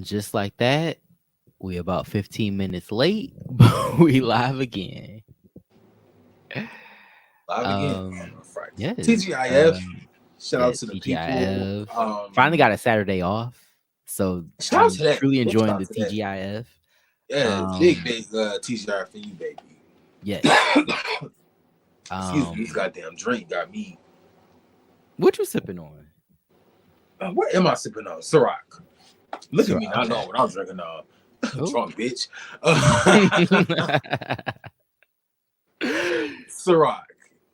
Just like that, we about 15 minutes late, but we live again. Live again. Um, Right. yes. TGIF. Shout out Yes, to the people. TGIF. Finally got a Saturday off. So Shout out I'm to that. truly Big shout enjoying out the to that. TGIF. Yeah, Um, big TGIF for you, baby. yes. Excuse me, this Um, goddamn drink got me. what you sipping on? What am I sipping on? Ciroc. Look at Sure. me not Okay. knowing what I'm drinking on. Oh. Drunk bitch. Ciroc.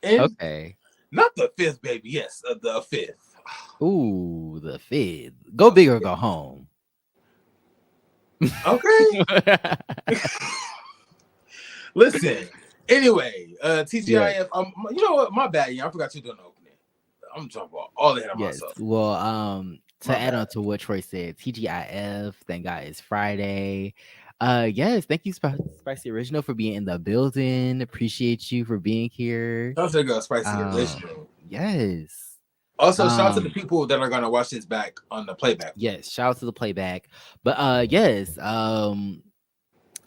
And Okay. not the fifth, baby. Yes, the fifth. Ooh, the fifth. Go big or go home. Okay. Listen. Anyway, Yeah. TGIF. You know what? My bad. Yeah, I forgot you doing the opening. I'm talking about all ahead of Yes. myself. Well, to My add on bad. to what Troy said, TGIF, thank God it's Friday. Yes, thank you, Spicy Original, for being in the building. Appreciate you for being here. Don't take a spicy Um, original. yes. Also, shout out to the people that are gonna watch this back on the playback. Yes, shout out to the playback. But yes,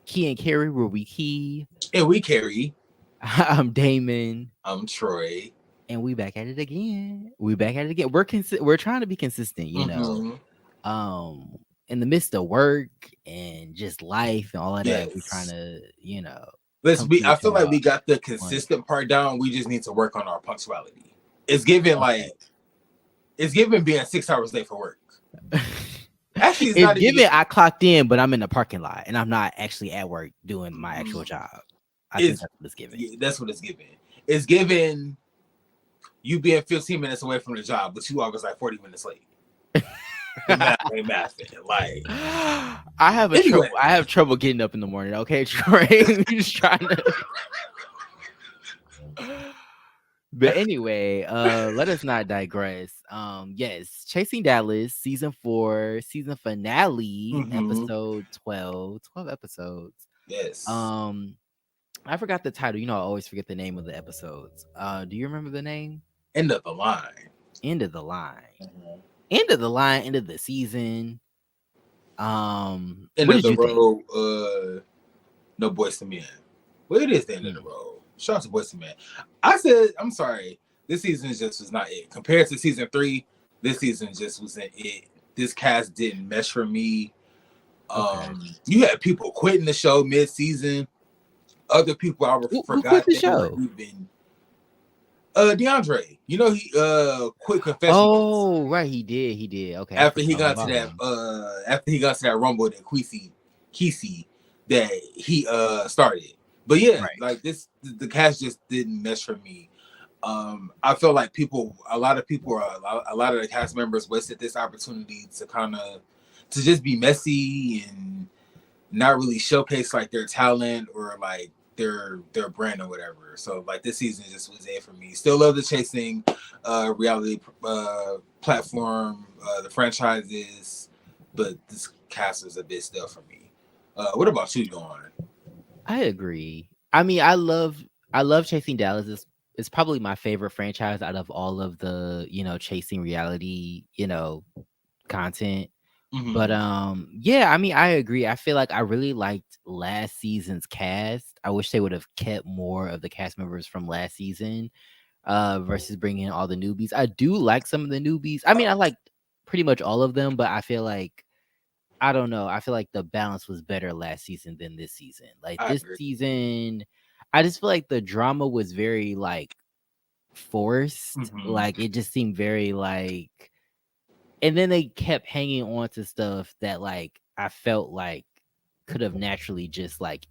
Key and Carrie were we Key. And we carry. I'm Damon. I'm Troy. And we back at it again. We back at it again. We're trying to be consistent, Mm-hmm. in the midst of work and just life and all of that. We're trying Yes. to, Let's come to be. I each feel other like we out. got the On- consistent part down. We just need to work on our punctuality. It's given Okay. like it's given being 6 hours late for work. Actually, it's It's not even. given I clocked in, but I'm in the parking lot and I'm not actually at work doing my actual job. I think It's that's what it's given. yeah, that's what it's given. It's given you being 15 minutes away from the job, but you always like 40 minutes late. The math ain't mathing. Like I have anyway, I have trouble getting up in the morning. Okay, Troy, just trying to. But anyway, let us not digress. Yes, Chasing Dallas, season 4, season finale, episode 12. 12 episodes. yes, I forgot the title. I always forget the name of the episodes. Do you remember the name? end of the line. End of the line. End of the line, end of the season. End What of did the you think? road. No Boys to Men. Well, it is the end of the road. Shout out to Boys to Men. I said, I'm sorry. This season just was not it. Compared to season 3, this season just wasn't it. This cast didn't mesh for me. Okay. You had people quitting the show mid-season. Other people I Who forgot quit the they were show? even. DeAndre, he quit Confessionals. Oh, right, he did. He did. Okay, I After he forgot all got to about that him. rumble that Kesey that he started. But yeah, Right. like the cast just didn't mesh for me. I feel like a lot of the cast members wasted this opportunity to just be messy and not really showcase like their talent or like their brand or whatever. So like this season just was it for me. Still love the Chasing reality platform, the franchises, but this cast is a bit still for me. What about you, Dawn? I agree. I mean, I love Chasing Dallas. It's probably my favorite franchise out of all of the, chasing reality, content. But yeah, I mean, I agree. I feel like I really liked last season's cast. I wish they would have kept more of the cast members from last season versus bringing in all the newbies. I do like some of the newbies. I mean, I like pretty much all of them, but I feel like I don't know. I feel like the balance was better last season than this season. Like I this agree. season, I just feel like the drama was very like forced. Like it just seemed very like, and then they kept hanging on to stuff that like I felt like could have naturally just like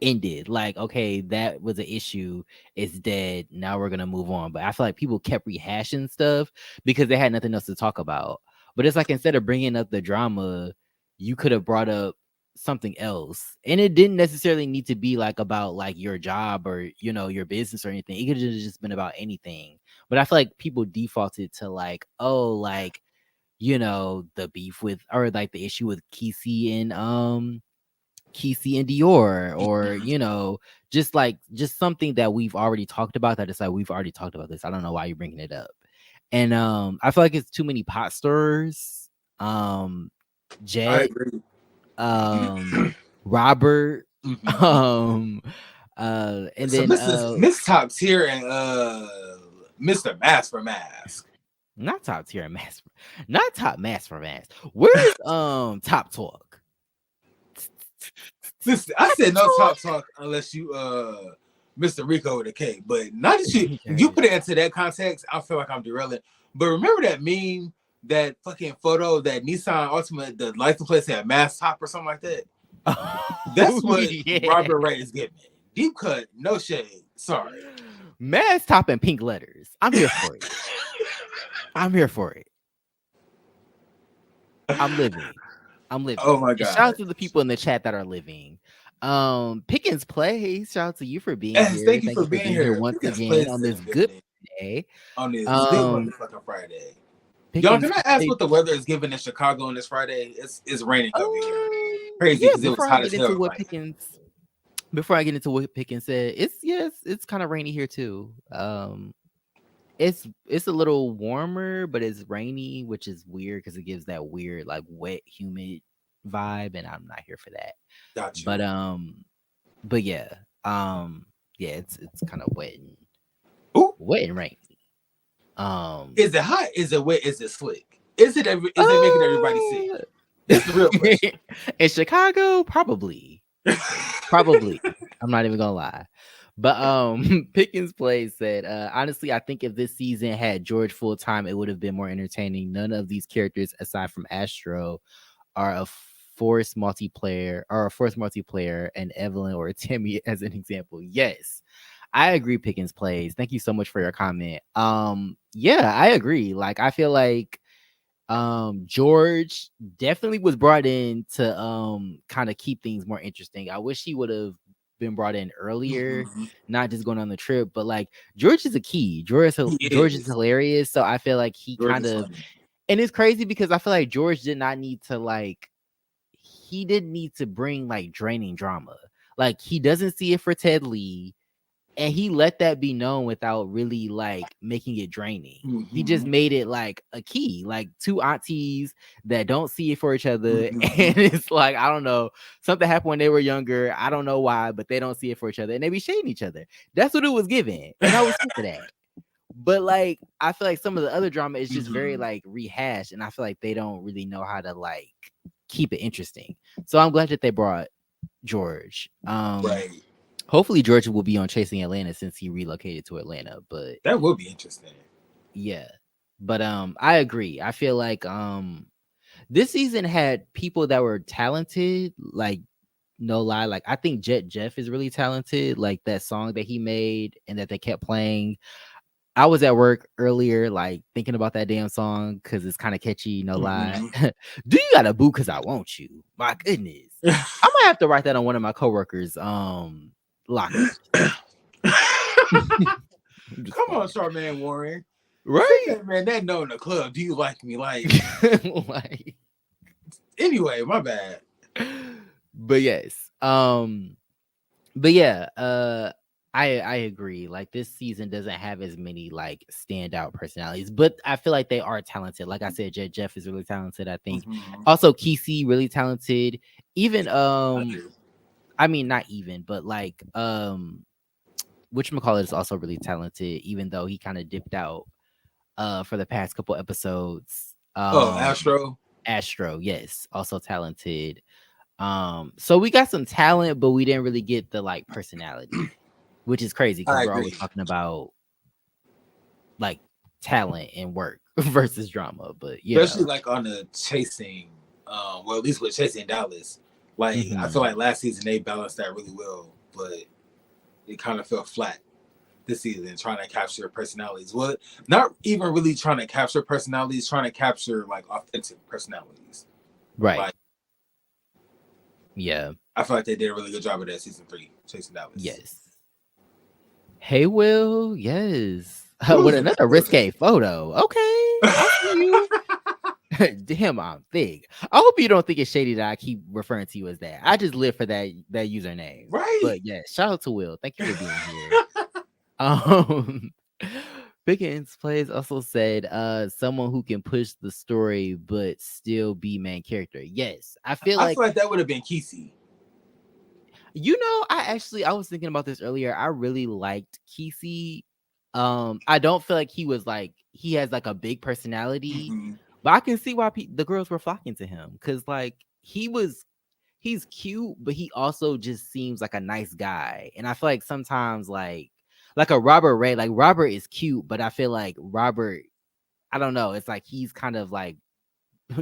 ended. Like, okay, that was an issue. It's dead. Now we're gonna move on. But I feel like people kept rehashing stuff because they had nothing else to talk about. But it's like instead of bringing up the drama, you could have brought up something else, and it didn't necessarily need to be like about like your job or your business or anything. It could have just been about anything. But I feel like people defaulted to like, oh, like the beef with or like the issue with Kesey and Dior, or just something that we've already talked about. That it's like we've already talked about this. I don't know why you're bringing it up. And I feel like it's too many pot stirrers. I Jet, agree. Robert, Mhm. um, and So then Miss Top Tier and Mr. Mask for Mask. not top tier mass, not top mass for mass. Where's top talk? Listen, I said no top talk unless you Mr. Rico with a K. But not that you put it into that context, I feel like I'm derailing. But remember that meme, that fucking photo, that Nissan Altima, the license plate had mask top or something like that? That's Oh, what yeah. Robert Wright is getting. Deep cut, no shade. Sorry. Mass top in pink letters. I'm here for it. I'm here for it. I'm living. I'm living. Oh my And shout god. out to the people in the chat that are living. Pickens Plays, shout out to you for being Yes, here. thank you Thank for you for being being here here. once Pickens again Place on is this in the good building. day. On this good motherfucking Friday. Y'all, Pickens can I ask Plays. what the weather is giving in Chicago on this Friday? It's raining over here. Crazy Yeah, because it was before I hot as get into hell. what Like, Pickens said, it's kind of rainy here too. It's a little warmer, but it's rainy, which is weird because it gives that weird, like, wet, humid vibe, and I'm not here for that. got you. But yeah, it's kind of wet and Ooh, rainy. is it hot? Is it wet? Is it slick? Is it making everybody sick? That's the real question. In Chicago, probably. I'm not even gonna lie. But Pickens Plays said, honestly, I think if this season had George full time, it would have been more entertaining. None of these characters, aside from Astro, are a forced multiplayer, and Evelyn or Timmy as an example. Yes. I agree, Pickens Plays. Thank you so much for your comment. Yeah, I agree. Like, I feel like George definitely was brought in to kind of keep things more interesting. I wish he would have been brought in earlier, not just going on the trip, but like George is a key. George is hilarious. So I feel like he kind of, and it's crazy because I feel like George did not need to, like, he didn't need to bring like draining drama. Like, he doesn't see it for Ted Lee, and he let that be known without really like making it draining. He just made it like a key, like two aunties that don't see it for each other. And it's like, I don't know, something happened when they were younger. I don't know why, but they don't see it for each other and they be shading each other. That's what it was given. And I was sick of that. But like, I feel like some of the other drama is just very like rehashed, and I feel like they don't really know how to like keep it interesting. So I'm glad that they brought George. Right. Hopefully Georgia will be on Chasing Atlanta since he relocated to Atlanta, but that would be interesting. Yeah. But I agree. I feel like this season had people that were talented, like, no lie. Like, I think Jet Jeff is really talented. Like, that song that he made and that they kept playing. I was at work earlier, like, thinking about that damn song because it's kind of catchy, no lie. Do you got a boo because I want you? My goodness. I might have to write that on one of my coworkers' lockers. Come on, Charmaine Warren. Right? That man, that know in the club. Do you like me? Like, like, anyway, my bad. But yes. But yeah, I agree. Like, this season doesn't have as many like standout personalities, but I feel like they are talented. Like I said, Jet Jeff is really talented, I think. Also, Kesey, really talented. Even I mean, not even, but like whatchamacallit is also really talented, even though he kind of dipped out for the past couple episodes. Astro, yes, also talented. So we got some talent, but we didn't really get the like personality, which is crazy because we're always talking about like talent and work versus drama. But especially like on the Chasing, well, at least with Chasing Dallas, like I feel like last season they balanced that really well, but it kind of fell flat this season trying to capture personalities. Well, not even really trying to capture personalities, trying to capture like authentic personalities. Right. Like, yeah. I feel like they did a really good job of that season 3, Chasing Dallas. Yes. Hey, Will. Yes. With another risque photo. Okay. I see you. Damn, I'm big. I hope you don't think it's shady that I keep referring to you as that. I just live for that username. Right. But yeah, shout out to Will. Thank you for being here. Pickens Plays also said, someone who can push the story but still be main character. Yes, I feel I like, feel like that would have been Kesey. I was thinking about this earlier. I really liked Kesey. I don't feel like he has like a big personality, Mm-hmm. but I can see why the girls were flocking to him because like he's cute, but he also just seems like a nice guy. And I feel like sometimes like a Robert Ray, like Robert is cute, but I feel like Robert, I don't know, it's like he's kind of like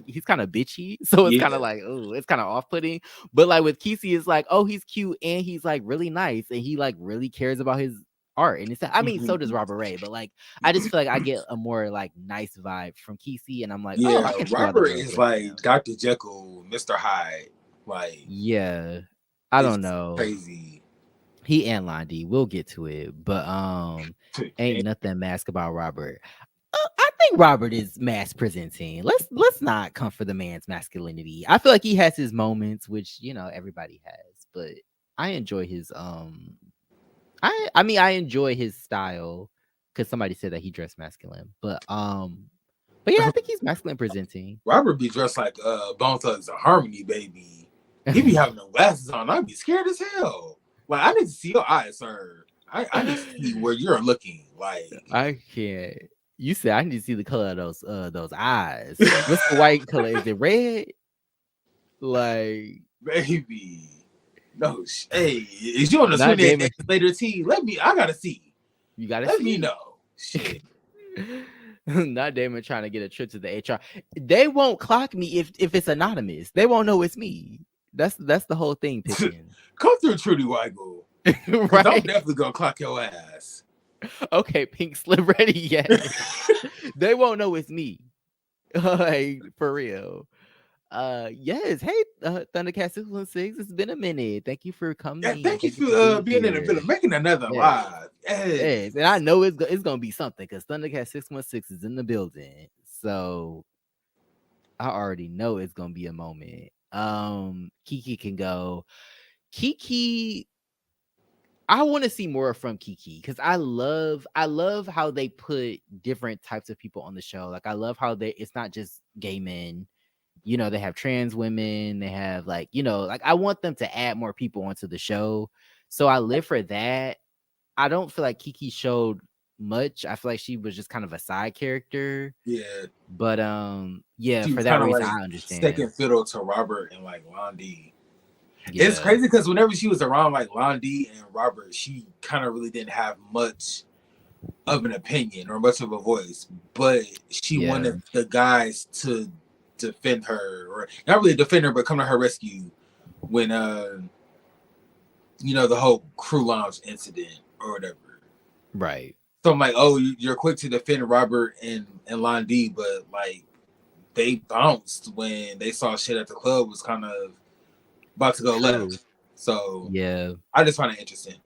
he's kind of bitchy. So it's kind Yeah. of like, oh, it's kind of off-putting. But like with Kesey, it's like, oh, he's cute and he's like really nice and he like really cares about his art. And it's, I mean, so does Mm-hmm. Robert Ray, but like I just feel like I get a more like nice vibe from Kesey, and I'm like, oh, Yeah, I can see why the Robert girls is were into like him. Dr. Jekyll, Mr. Hyde. Like, Yeah, I don't it's know. crazy. He and Londi, we'll get to it, but ain't nothing mask about Robert. I think Robert is mass presenting. Let's not come for the man's masculinity. I feel like he has his moments, which everybody has, but I enjoy his I mean I enjoy his style because somebody said that he dressed masculine, but yeah, I think he's masculine presenting. Robert be dressed like Bone Thugs and Harmony, baby. He be having no glasses on. I'd be scared as hell. Like, I need to see your eyes, sir. I need to see where you're looking. Like, I can't. You said I need to see the color of those eyes. What's the white color? Is it red? Like baby. No, hey, is you on the not 28 Damon. days later T? I gotta see. You gotta Let me see. know. Shit. Not Damon trying to get a trip to the HR. They won't clock me if it's anonymous. They won't know it's me. That's the whole thing, Pickens. Come through, Trudy Weigel. Because I'm Right? definitely gonna clock your ass. Okay, Pink Slip ready yet. They won't know it's me. Like for real. Yes. Hey, Thundercat 616. It's been a minute. Thank you for coming. Yeah, thank you Thank you for for being being in the here. villa, making another Yes. live. Yes. Yes. And I know it's gonna be something because Thundercat 616 is in the building. So I already know it's gonna be a moment. Kiki can go. Kiki, I want to see more from Kiki because I love how they put different types of people on the show. Like I love how it's not just gay men. They have trans women, they have like I want them to add more people onto the show. So I live for that. I don't feel like Kiki showed much. I feel like she was just kind of a side character. Yeah. But yeah, She for was that kind of reason like I understand. second fiddle to Robert and like Londi. It's Yeah. crazy because whenever she was around like Londi and Robert, she kind of really didn't have much of an opinion or much of a voice, but she Yeah. wanted the guys to defend her, or not really defend her, but come to her rescue when the whole crew lounge incident or whatever. Right. So I'm like, oh, you're quick to defend Robert and Londi, but like they bounced when they saw shit at the club was kind of about to go True. left. So Yeah. I just find it interesting.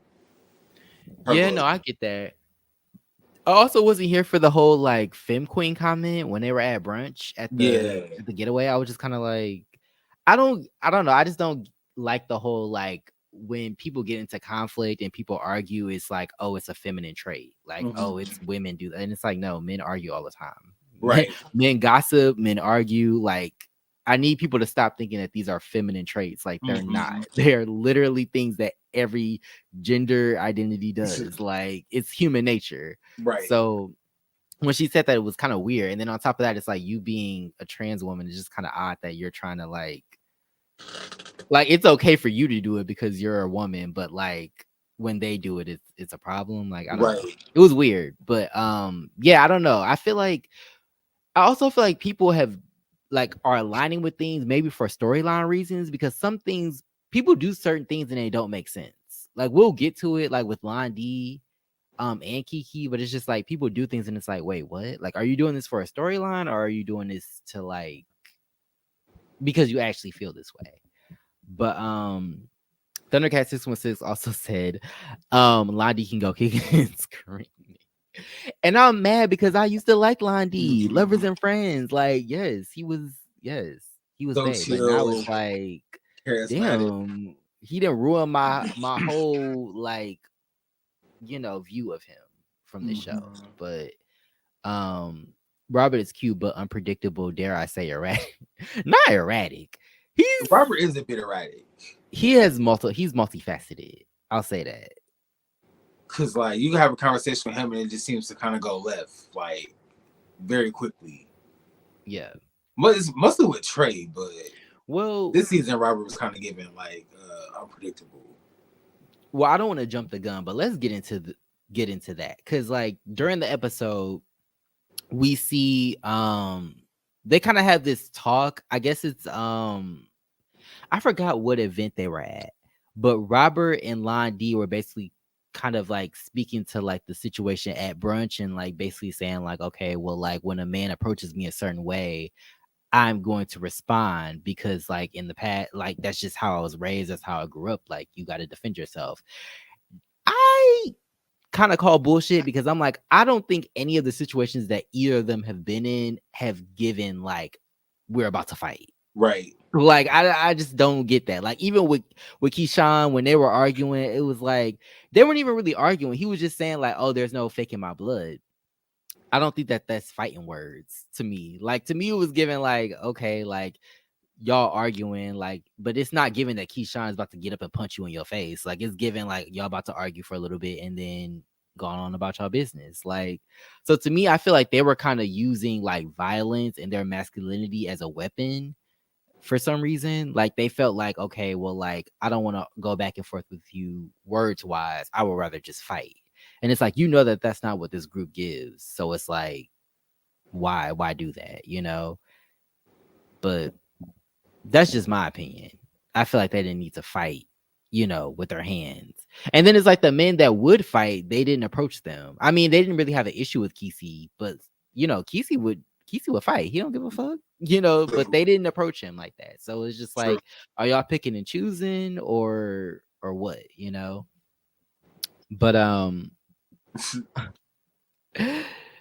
Yeah, no, I get that. I also wasn't here for the whole like Femme Queen comment when they were at brunch at the getaway. I was just kind of like, I don't know. I just don't like the whole like when people get into conflict and people argue, it's like, oh, it's a feminine trait. Like, oh, it's women do that. And it's like, no, men argue all the time. Right. Men gossip, men argue. Like, I need people to stop thinking that these are feminine traits. Like, they're not. They're literally things that every gender identity does. Like, it's human nature. Right. So when she said that, it was kind of weird. And then on top of that, it's like you being a trans woman is just kind of odd that you're trying to like it's okay for you to do it because you're a woman, but like when they do it, it's a problem. Like, I don't know. It was weird. But yeah, I don't know. I also feel like people are aligning with things maybe for storyline reasons, because some things people do certain things and they don't make sense. Like we'll get to it like with Londi and Kiki, but it's just like people do things and it's like, wait, what? Like, are you doing this for a storyline or are you doing this to like because you actually feel this way? But Thundercat 616 also said Londi can go kick and scream. And I'm mad because I used to like Londi, Lovers and Friends. Like, yes, he was bae. But now it's like, damn, he didn't ruin my whole like, view of him from the show. But Robert is cute but unpredictable. Dare I say erratic? Not erratic. Robert is a bit erratic. He's multifaceted. I'll say that. Cause like you can have a conversation with him and it just seems to kind of go left like very quickly. Yeah. It's mostly with Trey, but well, this season Robert was kind of given like unpredictable. Well, I don't want to jump the gun, but let's get into that. Cause like during the episode, we see they kind of have this talk. I guess it's I forgot what event they were at, but Robert and Lon D were basically kind of like speaking to like the situation at brunch and like basically saying like, okay, well, like when a man approaches me a certain way, I'm going to respond because like in the past, like that's just how I was raised, that's how I grew up. Like you got to defend yourself. I kind of call bullshit because I'm like, I don't think any of the situations that either of them have been in have given like we're about to fight. Right. Like I just don't get that. Like even with Keyshawn when they were arguing, it was like they weren't even really arguing. He was just saying like, "Oh, there's no faking my blood." I don't think that's fighting words to me. Like to me, it was given like, okay, like y'all arguing, like, but it's not given that Keyshawn is about to get up and punch you in your face. Like it's given like y'all about to argue for a little bit and then gone on about y'all business. Like, so to me, I feel like they were kind of using like violence and their masculinity as a weapon. For some reason, like they felt like, okay, well, like I don't want to go back and forth with you words wise. I would rather just fight. And it's like, you know, that's not what this group gives. So it's like, why do that? You know? But that's just my opinion. I feel like they didn't need to fight, you know, with their hands. And then it's like the men that would fight, they didn't approach them. I mean, they didn't really have an issue with Kesey, but you know, Kesey would fight. He don't give a fuck, you know, but they didn't approach him like that. So it's just like, are y'all picking and choosing or what, you know? But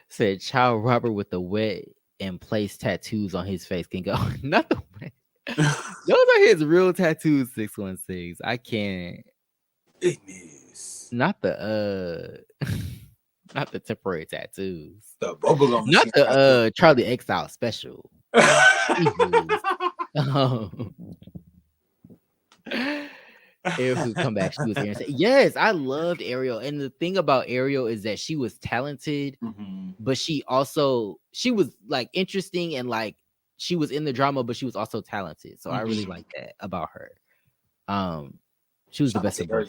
said child Robert with the wet and place tattoos on his face can go. Not the wet. Those are his real tattoos, 616. I can't. It is. Not the not the temporary tattoos. The bubblegum. Not the Charlie Exile special. Ariel would come back. She was here and say, yes, I loved Ariel. And the thing about Ariel is that she was talented, but she was like interesting and like she was in the drama, but she was also talented. So I really like that about her. She was the best of both.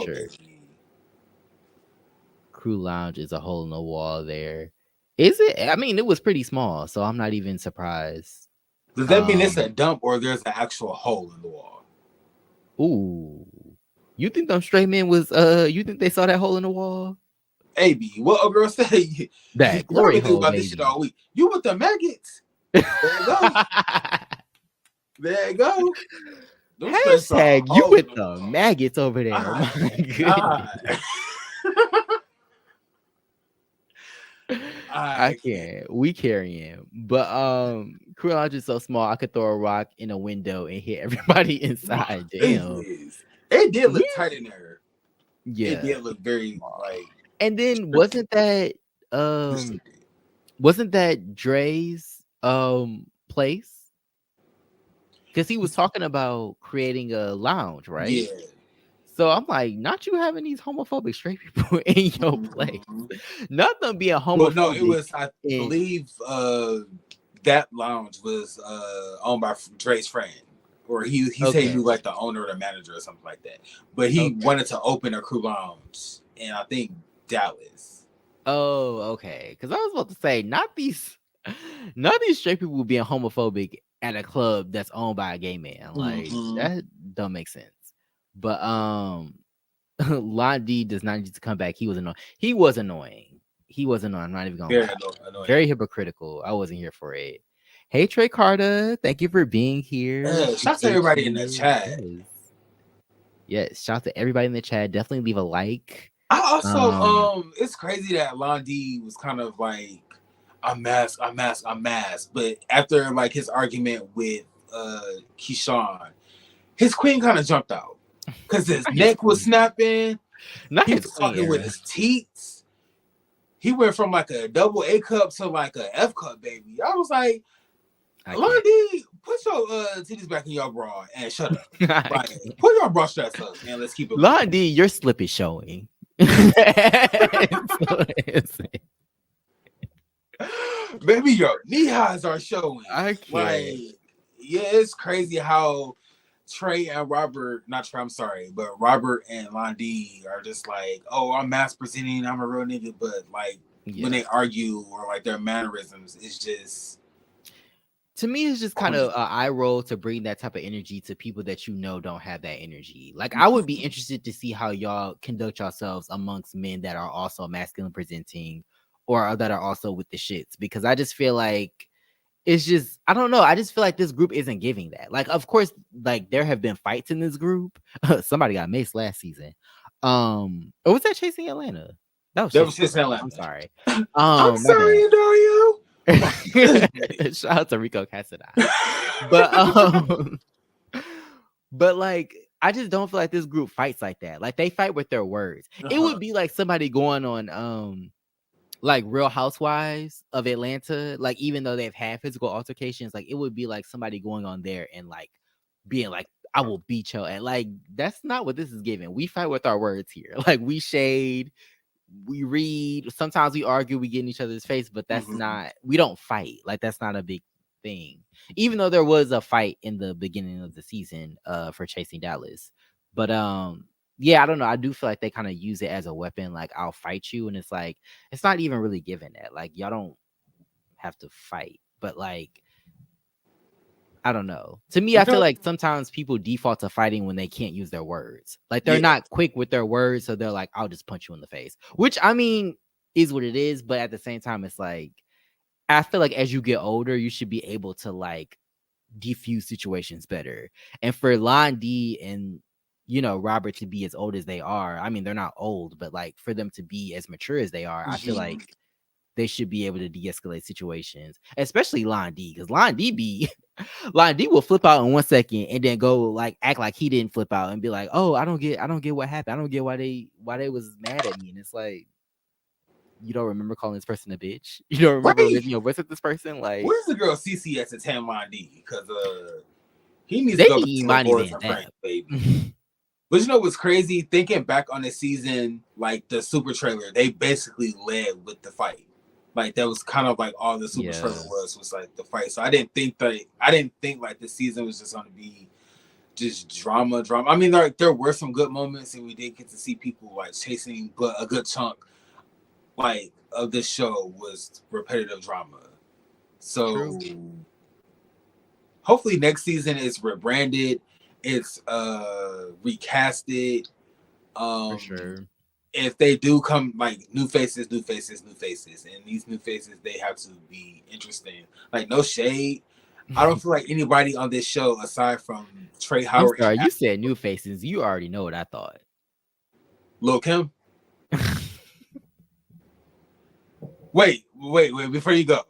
Sure. Crew Lounge is a hole in the wall there. Is it? I mean, it was pretty small, so I'm not even surprised. Does that mean it's a dump or there's an actual hole in the wall? Ooh. You think them straight men was you think they saw that hole in the wall? Hey B, what a girl say? That glory hole, about this shit all week. You with the maggots. There you go. There you go. Hashtag you with the maggots over there. My goodness. I can't. We carry him. But Crew Lounge is so small I could throw a rock in a window and hit everybody inside. Damn. It did look tight in there. Yeah. It did look very like. And then wasn't that Dre's place? Because he was talking about creating a lounge, right? Yeah. So I'm like, not you having these homophobic straight people in your place. Not them being homophobic. Well, no, it was, I believe that lounge was owned by Dre's friend. Or he said he knew like the owner or the manager or something like that. But he wanted to open a Crew Lounge in I think Dallas. Oh, okay. Because I was about to say, not these straight people being homophobic at a club that's owned by a gay man. Like that don't make sense. But Lon D does not need to come back. He was annoying. I'm not even gonna lie. Very hypocritical. I wasn't here for it. Hey Trey Carter, thank you for being here. Shout out to everybody in the chat. Yes, shout out to everybody in the chat. Definitely leave a like. I also it's crazy that Lon D was kind of like I'm masked. But after like his argument with Keyshawn, his queen kind of jumped out. Because his neck was snapping. Not he his was talking with his teeth. he went from like a double A cup to like a F cup, baby. I was like, Lundy, put your titties back in your bra and shut up. Like, put your bra straps up and let's keep it. Lundy, your slip is showing. Baby, your knee highs are showing. I can't. Like, yeah, it's crazy how Trey and Robert, not Trey, I'm sorry, but Robert and Lundy are just like, oh, I'm mass presenting, I'm a real nigga, but like when they argue or like their mannerisms, it's just, to me, it's just kind of an eye roll to bring that type of energy to people that you know don't have that energy. Like, I would be interested to see how y'all conduct yourselves amongst men that are also masculine presenting or that are also with the shits, because I just feel like it's just, I don't know. I just feel like this group isn't giving that. Like, of course, like there have been fights in this group. Somebody got maced last season. Or was that Chasing Atlanta? That was Chasing Atlanta. I'm sorry. I'm sorry, Dario. Shout out to Rico Cassidy. But like, I just don't feel like this group fights like that. Like, they fight with their words. It would be like somebody going on like Real Housewives of Atlanta, like even though they've had physical altercations, like it would be like somebody going on there and like being like, I will beat you. And like, that's not what this is giving. We fight with our words here. Like, we shade, we read, sometimes we argue, we get in each other's face, but that's not, we don't fight. Like, that's not a big thing. Even though there was a fight in the beginning of the season for Chasing Dallas. But yeah, I don't know. I do feel like they kind of use it as a weapon. Like, I'll fight you. And it's like, it's not even really given that. Like, y'all don't have to fight. But like, I don't know. To me, I feel like sometimes people default to fighting when they can't use their words. Like, they're not quick with their words. So they're like, I'll just punch you in the face. Which, I mean, is what it is. But at the same time, it's like, I feel like as you get older, you should be able to like defuse situations better. And for Lon D and, you know, Robert to be as old as they are, I mean, they're not old, but like for them to be as mature as they are, I feel like they should be able to de-escalate situations, especially Lon D, because Lon D will flip out in 1 second and then go like act like he didn't flip out and be like, oh, I don't get what happened. I don't get why they was mad at me. And it's like, you don't remember calling this person a bitch? You don't remember raising your voice at this person? Like, where's the girl CCS to Tan Lon D? Because he needs to go to Frank, baby. But you know what's crazy? Thinking back on the season, like the super trailer, they basically led with the fight. Like, that was kind of like all the super trailer was like the fight. So I didn't think like the season was just going to be just drama. I mean, there were some good moments, and we did get to see people like chasing, but a good chunk like of this show was repetitive drama. So hopefully next season it's rebranded, it's recasted. For sure. If they do come like new faces, and these new faces, they have to be interesting. Like, no shade, I don't feel like anybody on this show aside from Trey Howard. I'm sorry, you said new faces. You already know what I thought. Lil' Kim. Wait, before you go.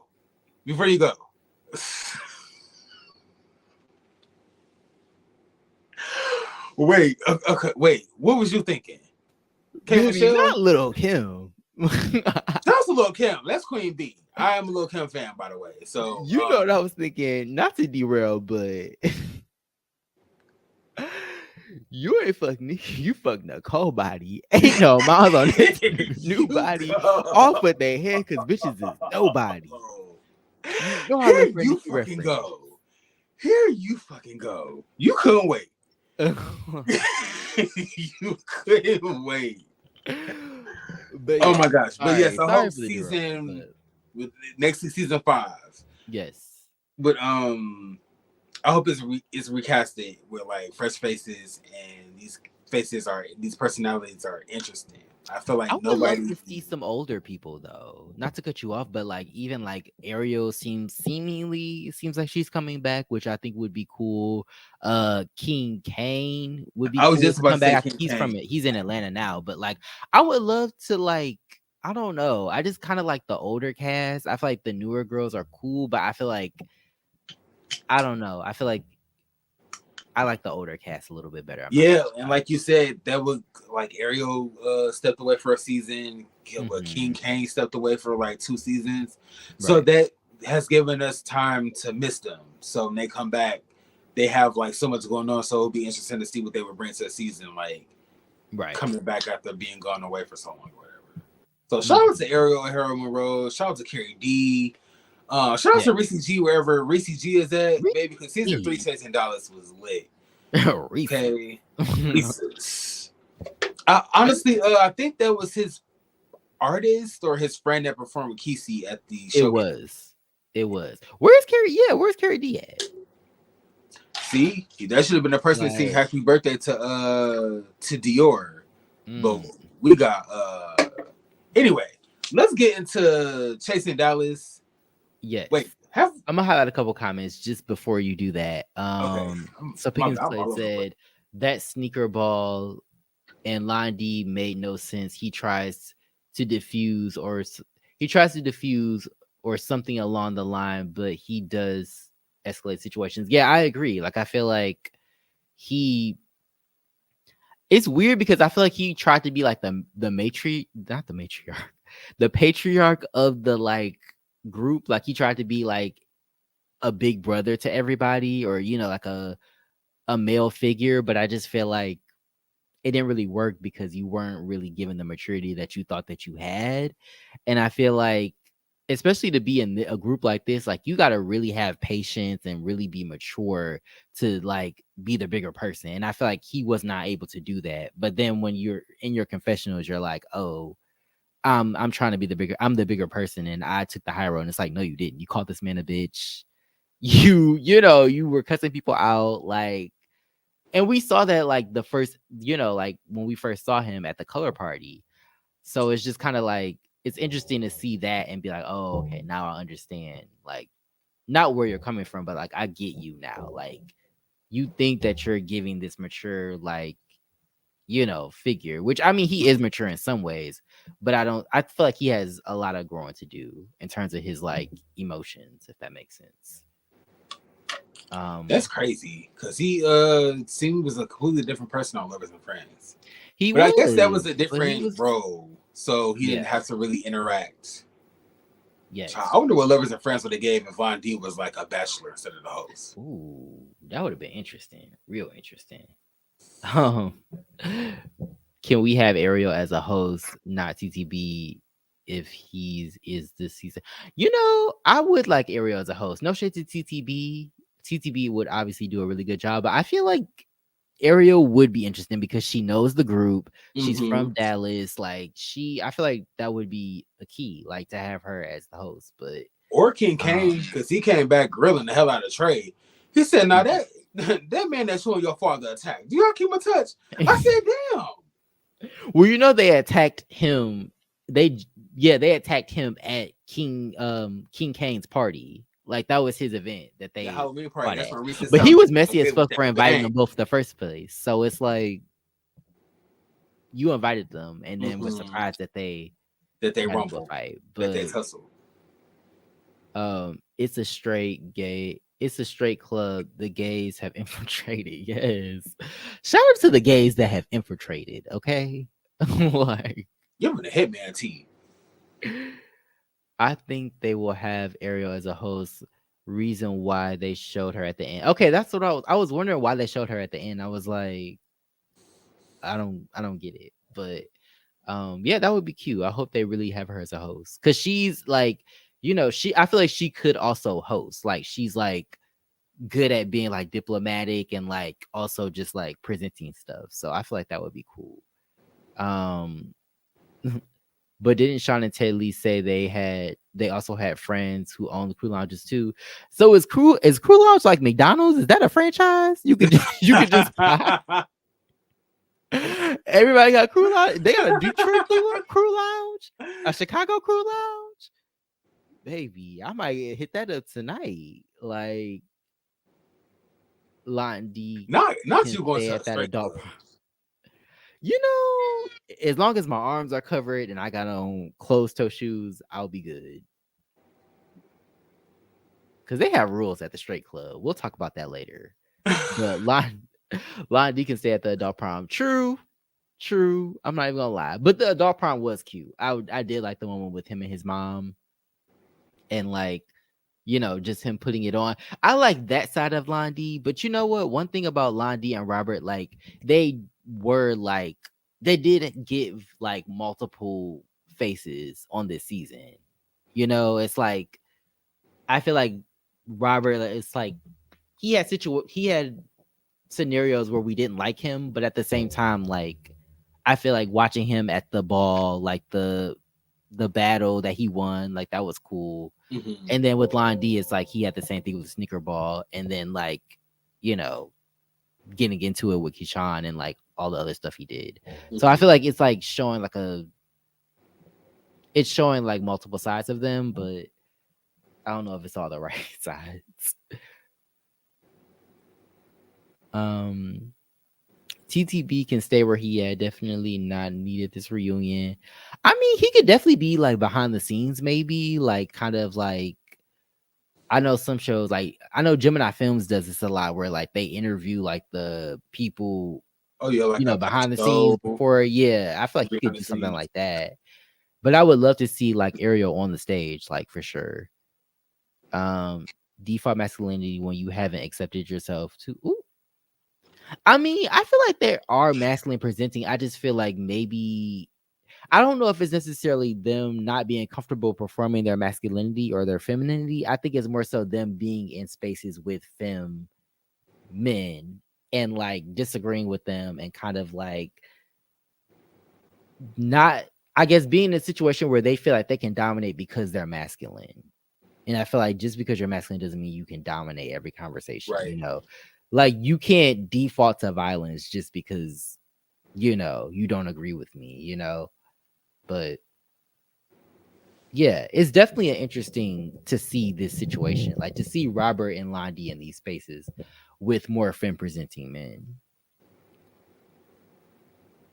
Wait, okay, wait. What was you thinking? Not Lil' Kim. That's a Lil' Kim. That's Queen B. I am a Lil' Kim fan, by the way. So you know what I was thinking, not to derail, but you ain't fucking, you fucked Nicole body. Ain't no miles on this new body off with their head, because bitches is nobody. You know how you fucking go. Here you fucking go. You couldn't wait. You couldn't wait. But oh my gosh. But yes, I hope season with next season 5. Yes. But I hope it's recasted with like fresh faces, and these personalities are interesting. I feel like I would love to see some older people though. Not to cut you off, but like even like Ariel seems like she's coming back, which I think would be cool. King Kane would be. I was just about to come back. He's in Atlanta now, but like I would love to like. I don't know. I just kind of like the older cast. I feel like the newer girls are cool, but I feel like I don't know. I feel like I like the older cast a little bit better. I'm not Yeah, gonna and lie. like you said, that was like Ariel stepped away for a season. King Mhm. Kane stepped away for like 2 seasons. So Right. that has given us time to miss them. So when they come back, they have like so much going on. So it'll be interesting to see what they would bring to the season, like Right. coming back after being gone away for so long or whatever. So shout out to Mhm. Ariel and Harold Monroe. Shout out to Carrie D. Shout out Yeah. to Reese G wherever Reese G is at, baby, because season 3 Reese. Chasing Dallas was lit. Reese. Okay. Reese's. Honestly, I think that was his artist or his friend that performed with Kesey at the It showcase. was. It was. Where's Carrie? Yeah, where's Carrie D at? See, that should have been the person to sing Like, "Happy Birthday" to Dior, but mm, we got Anyway, let's get into Chasing Dallas. yes. Wait, have I'm gonna highlight a couple comments just before you do that. okay. So My Pickens bad, I'm Play all over the place. said that sneaker ball and Line D made no sense. To diffuse or he tries to diffuse or something along the line, but he does escalate situations. Yeah, I agree. Like I feel like he it's weird because I feel like he tried to be like the not the matriarch, the patriarch of the like group. Like he tried to be like a big brother to everybody, or like a male figure. But I just feel like it didn't really work because you weren't really given the maturity that you thought that you had. And I feel like, especially to be in a group like this, like you got to really have patience and really be mature to like be the bigger person. And I feel like he was not able to do that. But then when you're in your confessionals, you're like, oh, I'm trying to be I'm the bigger person, and I took the high road. And it's like, no, you didn't. You called this man a bitch. You were cussing people out, like, and we saw that like the first, like when we first saw him at the color party. So it's just kind of like it's interesting to see that and be like, oh, okay, now I understand, like, not where you're coming from, but like I get you now. Like you think that you're giving this mature, like, figure, which I mean he is mature in some ways, but I feel like he has a lot of growing to do in terms of his like emotions, if that makes sense. That's crazy because he seemed was a completely different person on Lovers and Friends. He But I guess that was was, a but he different was, role, so he didn't yeah, have to really interact. I yes. wonder what Lovers and Friends would have gave if Von D was like a bachelor instead of the host. Ooh, that would have been interesting. Real interesting. Um, can we have Ariel as a host, not TTB, if he's is this season? I would like Ariel as a host. No shade to TTB. TTB would obviously do a really good job, but I feel like Ariel would be interesting because she knows the group. She's Mm-hmm. from Dallas. Like I feel like that would be a key, like to have her as the host. But Or King um, Kane, because he came back grilling the hell out of Trey. He said, "Now that man that's showing your father attack, do y'all keep in touch?" I said, "Damn." well, they attacked him. They attacked him at King Kane's party. Like that was his event that The they Halloween party. fought That's at. when Reese But he sounded was messy as okay with fuck for that inviting them game. both in the first place. So it's like you invited them and then was Mm-hmm. surprised that they That they got into a rumbled, fight. that they But tussled. it's a straight club. The gays have infiltrated. Yes. Shout out to the gays that have infiltrated, okay? Like You're in the Hitman team. I think they will have Ariel as a host. Reason why they showed her at the end. Okay, that's what I was wondering why they showed her at the end. I was like, I don't get it. But yeah, that would be cute. I hope they really have her as a host. Cause she's like, I feel like she could also host. Like she's like good at being like diplomatic and like also just like presenting stuff. So I feel like that would be cool. Um But didn't Sean and Ted Lee say they also had friends who own the crew lounges too? So is crew lounge like McDonald's? Is that a franchise? You could just buy. Everybody got crew lounge. They got a Detroit crew lounge, a Chicago crew lounge. Baby, I might hit that up tonight. Like Lot D not can you going stay to at a that straight adult. club. As long as my arms are covered and I got on closed toe shoes, I'll be good. Because they have rules at the straight club. We'll talk about that later. But Lon D can stay at the adult prom. True. I'm not even gonna lie. But the adult prom was cute. I did like the one with him and his mom, and like, just him putting it on. I like that side of Lon D. But you know what? One thing about Lon D and Robert, like, they were like, they did give like multiple faces on this season. It's like, I feel like Robert, it's like he had scenarios where we didn't like him, but at the same time, like, I feel like watching him at the ball, like the battle that he won, like, that was cool. Mm-hmm. And then with Lon D, it's like he had the same thing with Sneaker Ball, and then like, getting into it with Keyshawn and like all the other stuff he did. Mm-hmm. So I feel like it's like showing like multiple sides of them, but I don't know if it's all the right sides. TTB can stay where he at. Definitely not needed this reunion. I mean, he could definitely be like behind the scenes, maybe like kind of like, I know some shows, like I know Gemini Films does this a lot, where like they interview like the people, Oh yeah, like behind the scenes before. Yeah, I feel like he could do something like that. But I would love to see like Ariel on the stage, like, for sure. Default masculinity when you haven't accepted yourself to. Ooh. I mean, I feel like there are masculine presenting. I just feel like maybe, I don't know if it's necessarily them not being comfortable performing their masculinity or their femininity. I think it's more so them being in spaces with femme men and like disagreeing with them and kind of like not, I guess, being in a situation where they feel like they can dominate because they're masculine. And I feel like just because you're masculine doesn't mean you can dominate every conversation, right. Like, you can't default to violence just because, you don't agree with me, But yeah, it's definitely interesting to see this situation, like to see Robert and Lon D in these spaces with more femme presenting men.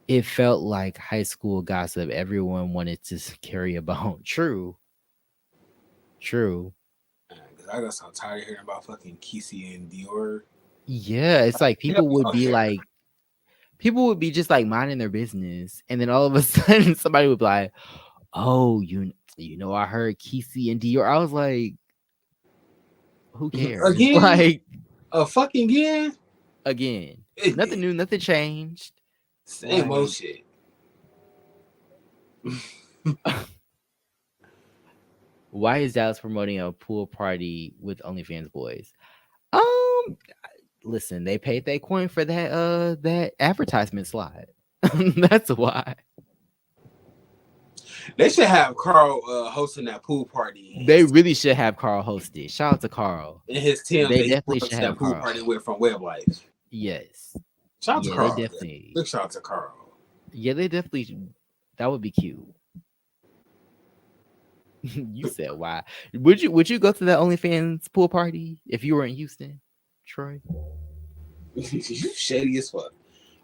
It felt like high school gossip. Everyone wanted to carry a bone. True. Because I got so tired of hearing about fucking Kesey and Dior. Yeah, it's like people would be just like minding their business, and then all of a sudden somebody would be like, "Oh, I heard Kesey and Dior." I was like, "Who cares?" Again, Like, again, nothing new, nothing changed. Same old shit. Why is Dallas promoting a pool party with OnlyFans boys? Listen, they paid their coin for that advertisement slide. That's why. They should have Carl hosting that pool party. They really should have Carl host it. Shout out to Carl And his team. They definitely should have that pool Carl. party with from Web Life. Yes. Shout out to Carl. They definitely. Big shout out to Carl. Yeah, they definitely. That would be cute. You said why? Would you go to that OnlyFans pool party if you were in Houston, Troy? You shady as fuck.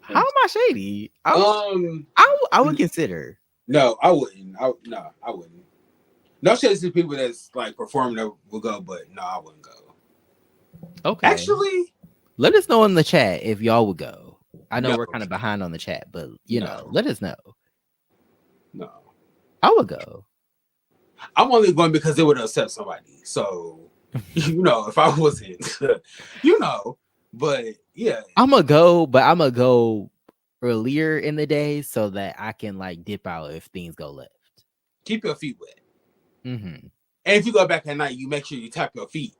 How am I shady? I would consider. No, I wouldn't. I wouldn't. No shady to people that's like performing that will go, but no, I wouldn't go. Okay. Actually, let us know in the chat if y'all would go. I know we're kind of behind on the chat, but let us know. No, I would go. I'm only going because it would upset somebody. So, if I wasn't, but yeah. I'm going to go, but I'm going to go earlier in the day so that I can like dip out if things go left. Keep your feet wet. Mm-hmm. And if you go back at night, you make sure you tap your feet.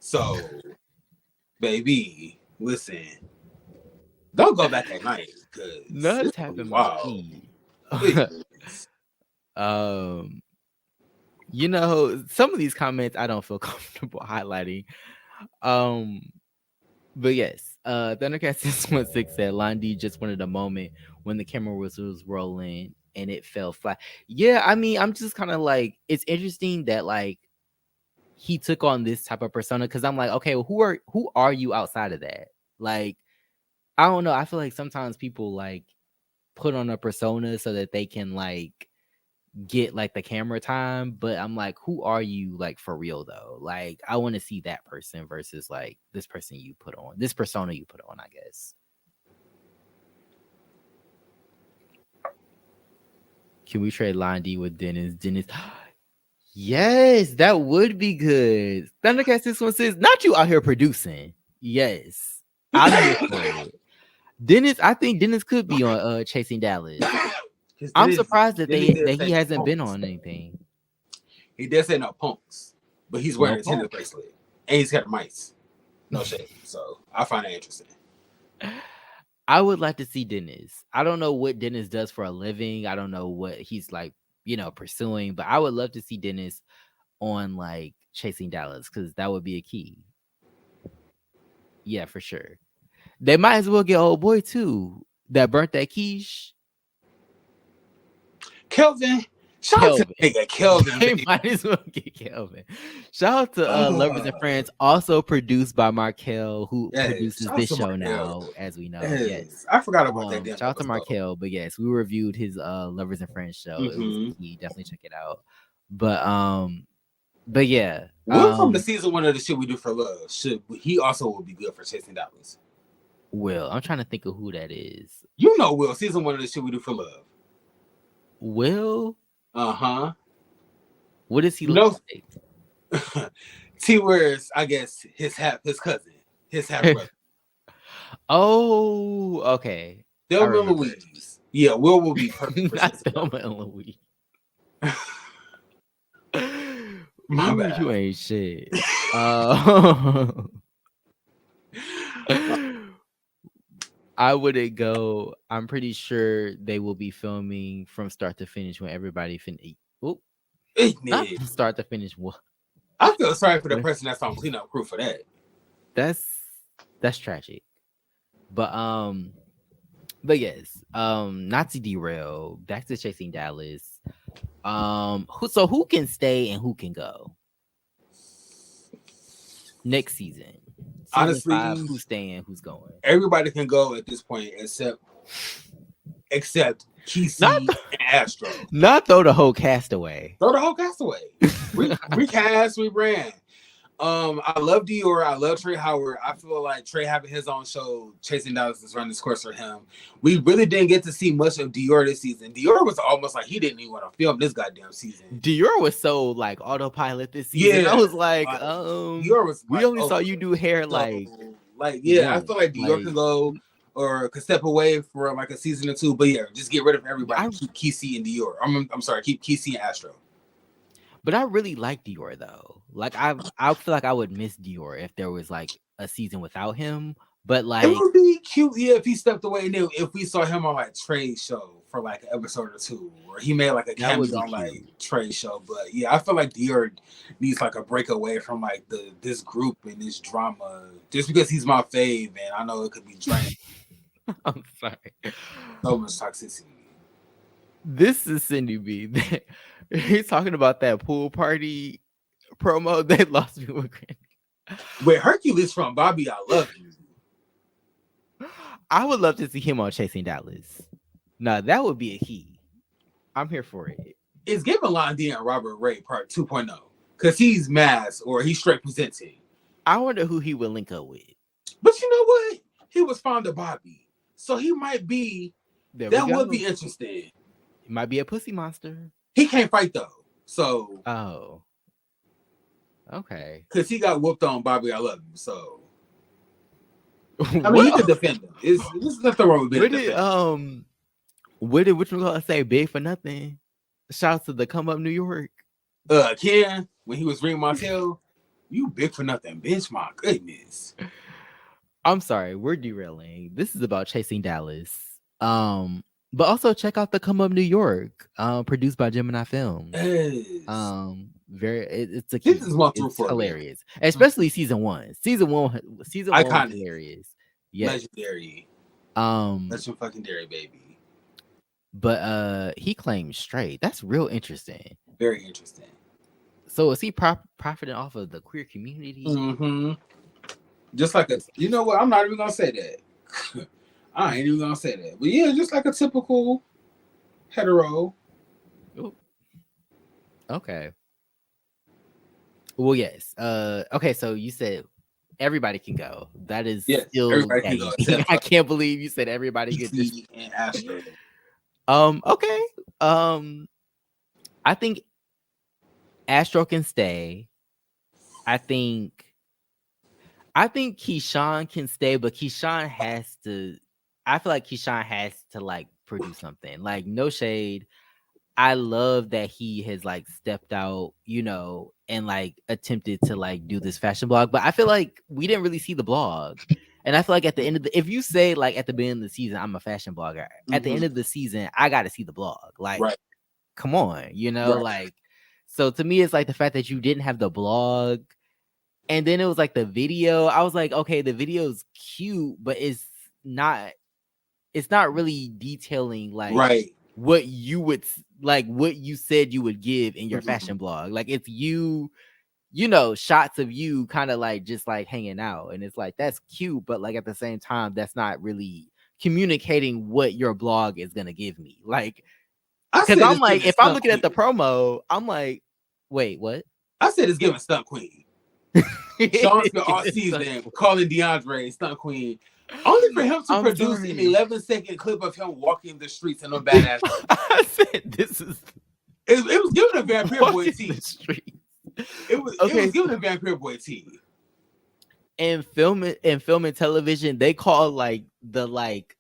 So, baby, listen, don't go back at night. Not tapping my feet. Some of these comments I don't feel comfortable highlighting. But yes, Thundercat 616 said Lon D just wanted a moment when the camera was rolling and it fell flat. Yeah, I mean, I'm just kind of like, it's interesting that like he took on this type of persona, because I'm like, okay, well, who are you outside of that? Like, I don't know. I feel like sometimes people like put on a persona so that they can like get like the camera time, but I'm like, who are you like for real though? Like, I want to see that person versus like this person you put on, this persona you put on, I guess. Can we trade Line D with Dennis? Dennis, yes, that would be good. Thundercat 616, not you out here producing. Yes, I'm here for it. Dennis, I think Dennis could be on Chasing Dallas. I'm surprised that he hasn't been on anything. He did say no punks, but he's wearing a tennis bracelet and he's got mice. No shade. So I find that interesting. I would like to see Dennis. I don't know what Dennis does for a living. I don't know what he's like, pursuing, but I would love to see Dennis on like Chasing Dallas because that would be a key. Yeah, for sure. They might as well get old boy too that burnt that quiche. Kelvin. Shout out to nigga Kelvin. They might as well get Kelvin. Shout out to Lovers and Friends, also produced by Markel, who produces this show now, as we know. Yes. I forgot about that. Shout out to Markel, but yes, we reviewed his Lovers and Friends show. It was key. Definitely check it out. But yeah. Will from the season 1 of the Shit We Do for Love. He also will be good for Chasing Dallas. Will. I'm trying to think of who that is. You know Will, season 1 of the Shit We Do for Love. Will? Uh-huh. What does he look like? T wears, I guess, his cousin, his half brother. Oh, okay. Thelma and Louise. Yeah, will be perfect for not Thelma and Louise. My bad. You ain't shit. I wouldn't go. I'm pretty sure they will be filming from start to finish when everybody not from start to finish. What? I feel sorry for the person that's on cleanup crew for that. That's tragic. But yes. Not to derail. Back to Chasing Dallas. Who can stay and who can go next season? Honestly, 5, who's staying, who's going? Everybody can go at this point except Kesey and Astro. Not throw the whole cast away. Throw the whole cast away. Recast, rebrand. I love Dior. I love Trey Howard. I feel like Trey having his own show, Chasing Dallas, is running this course for him. We really didn't get to see much of Dior this season. Dior was almost like he didn't even want to film this goddamn season. Dior was so like autopilot this season. Yeah, I was like, Dior was. We only saw you do hair I feel like Dior can go or could step away for like a season or two. But yeah, just get rid of everybody. Keep Kesey and Dior. I'm sorry, keep Kesey and Astro. But I really like Dior though. Like I feel like I would miss Dior if there was like a season without him. But like it would be cute, yeah, if he stepped away and then if we saw him on like Trey's show for like an episode or two, or he made like a cameo on like Trey's show. But yeah, I feel like Dior needs like a break away from like this group and this drama. Just because he's my fave, man, I know it could be draining. I'm sorry. So much toxicity. This is Cindy B. He's talking about that pool party promo that lost me with Granny. Where Hercules from Bobby, I love you. I would love to see him on Chasing Dallas. Now that would be a key. I'm here for it. It's giving Lon D and Robert Ray part 2.0 because he's mass or he's straight presenting. I wonder who he would link up with. But you know what? He was fond of Bobby, so he might be. That would be interesting. It might be a pussy monster. He can't fight though, so. Oh. Okay. Because he got whooped on Bobby, I love you. So. I mean, he could defend him. There's nothing wrong with it. What did which one gonna say? Big for nothing. Shout out to the Come Up New York. Ken, when he was ringing my tail, you big for nothing, bitch. My goodness. I'm sorry, we're derailing. This is about Chasing Dallas. But also check out the Come Up New York, produced by Gemini Films. Yes. It's a this is it's hilarious, especially season 1. Season one was hilarious. Yeah, legendary. That's your fucking dairy, baby. But he claims straight. That's real interesting. Very interesting. So is he profiting off of the queer community? Mm-hmm. Just like you know what? I'm not even gonna say that. I ain't even gonna say that. But yeah, just like a typical hetero. Ooh. Okay. Well, yes. Okay, so you said everybody can go. That is Yes, still everybody can go gagging. except I can't believe you said everybody could just PC and Astro. okay. Um I think Astro can stay. I think Keyshawn can stay, but Keyshawn has to. I feel like Keyshawn has to like produce something. Like no shade. I love that he has like stepped out, and like attempted to like do this fashion blog. But I feel like we didn't really see the blog. And I feel like at the end of if you say like at the beginning of the season, I'm a fashion blogger. At the end of the season, I got to see the blog. Like, Right, come on, right. like. So to me, it's like the fact that you didn't have the blog. And then it was like the video. I was like, okay, the video's cute, but it's not really detailing like Right. what you would like what you said you would give in your Mhm. fashion blog. Like it's you, shots of you kind of like just like hanging out. And it's like that's cute, but like at the same time, that's not really communicating what your blog is gonna give me. Like, I because said I'm it's like, giving if I'm stunt looking at the queen. promo, I'm like, wait, what? I said it's giving stunt queen. Sean spent all It's so season cool. calling DeAndre stunt queen, only for him to I'm produce an sorry. 11-second clip of him walking the streets in a badass. I said this is It was giving a Vampire Boy walking the tea. street. It was Okay, giving a Vampire Boy tea. and film and television, they call like the like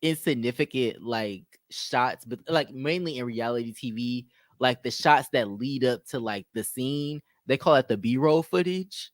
insignificant like shots, but like mainly in reality TV, like the shots that lead up to like the scene, they call it the B-roll footage.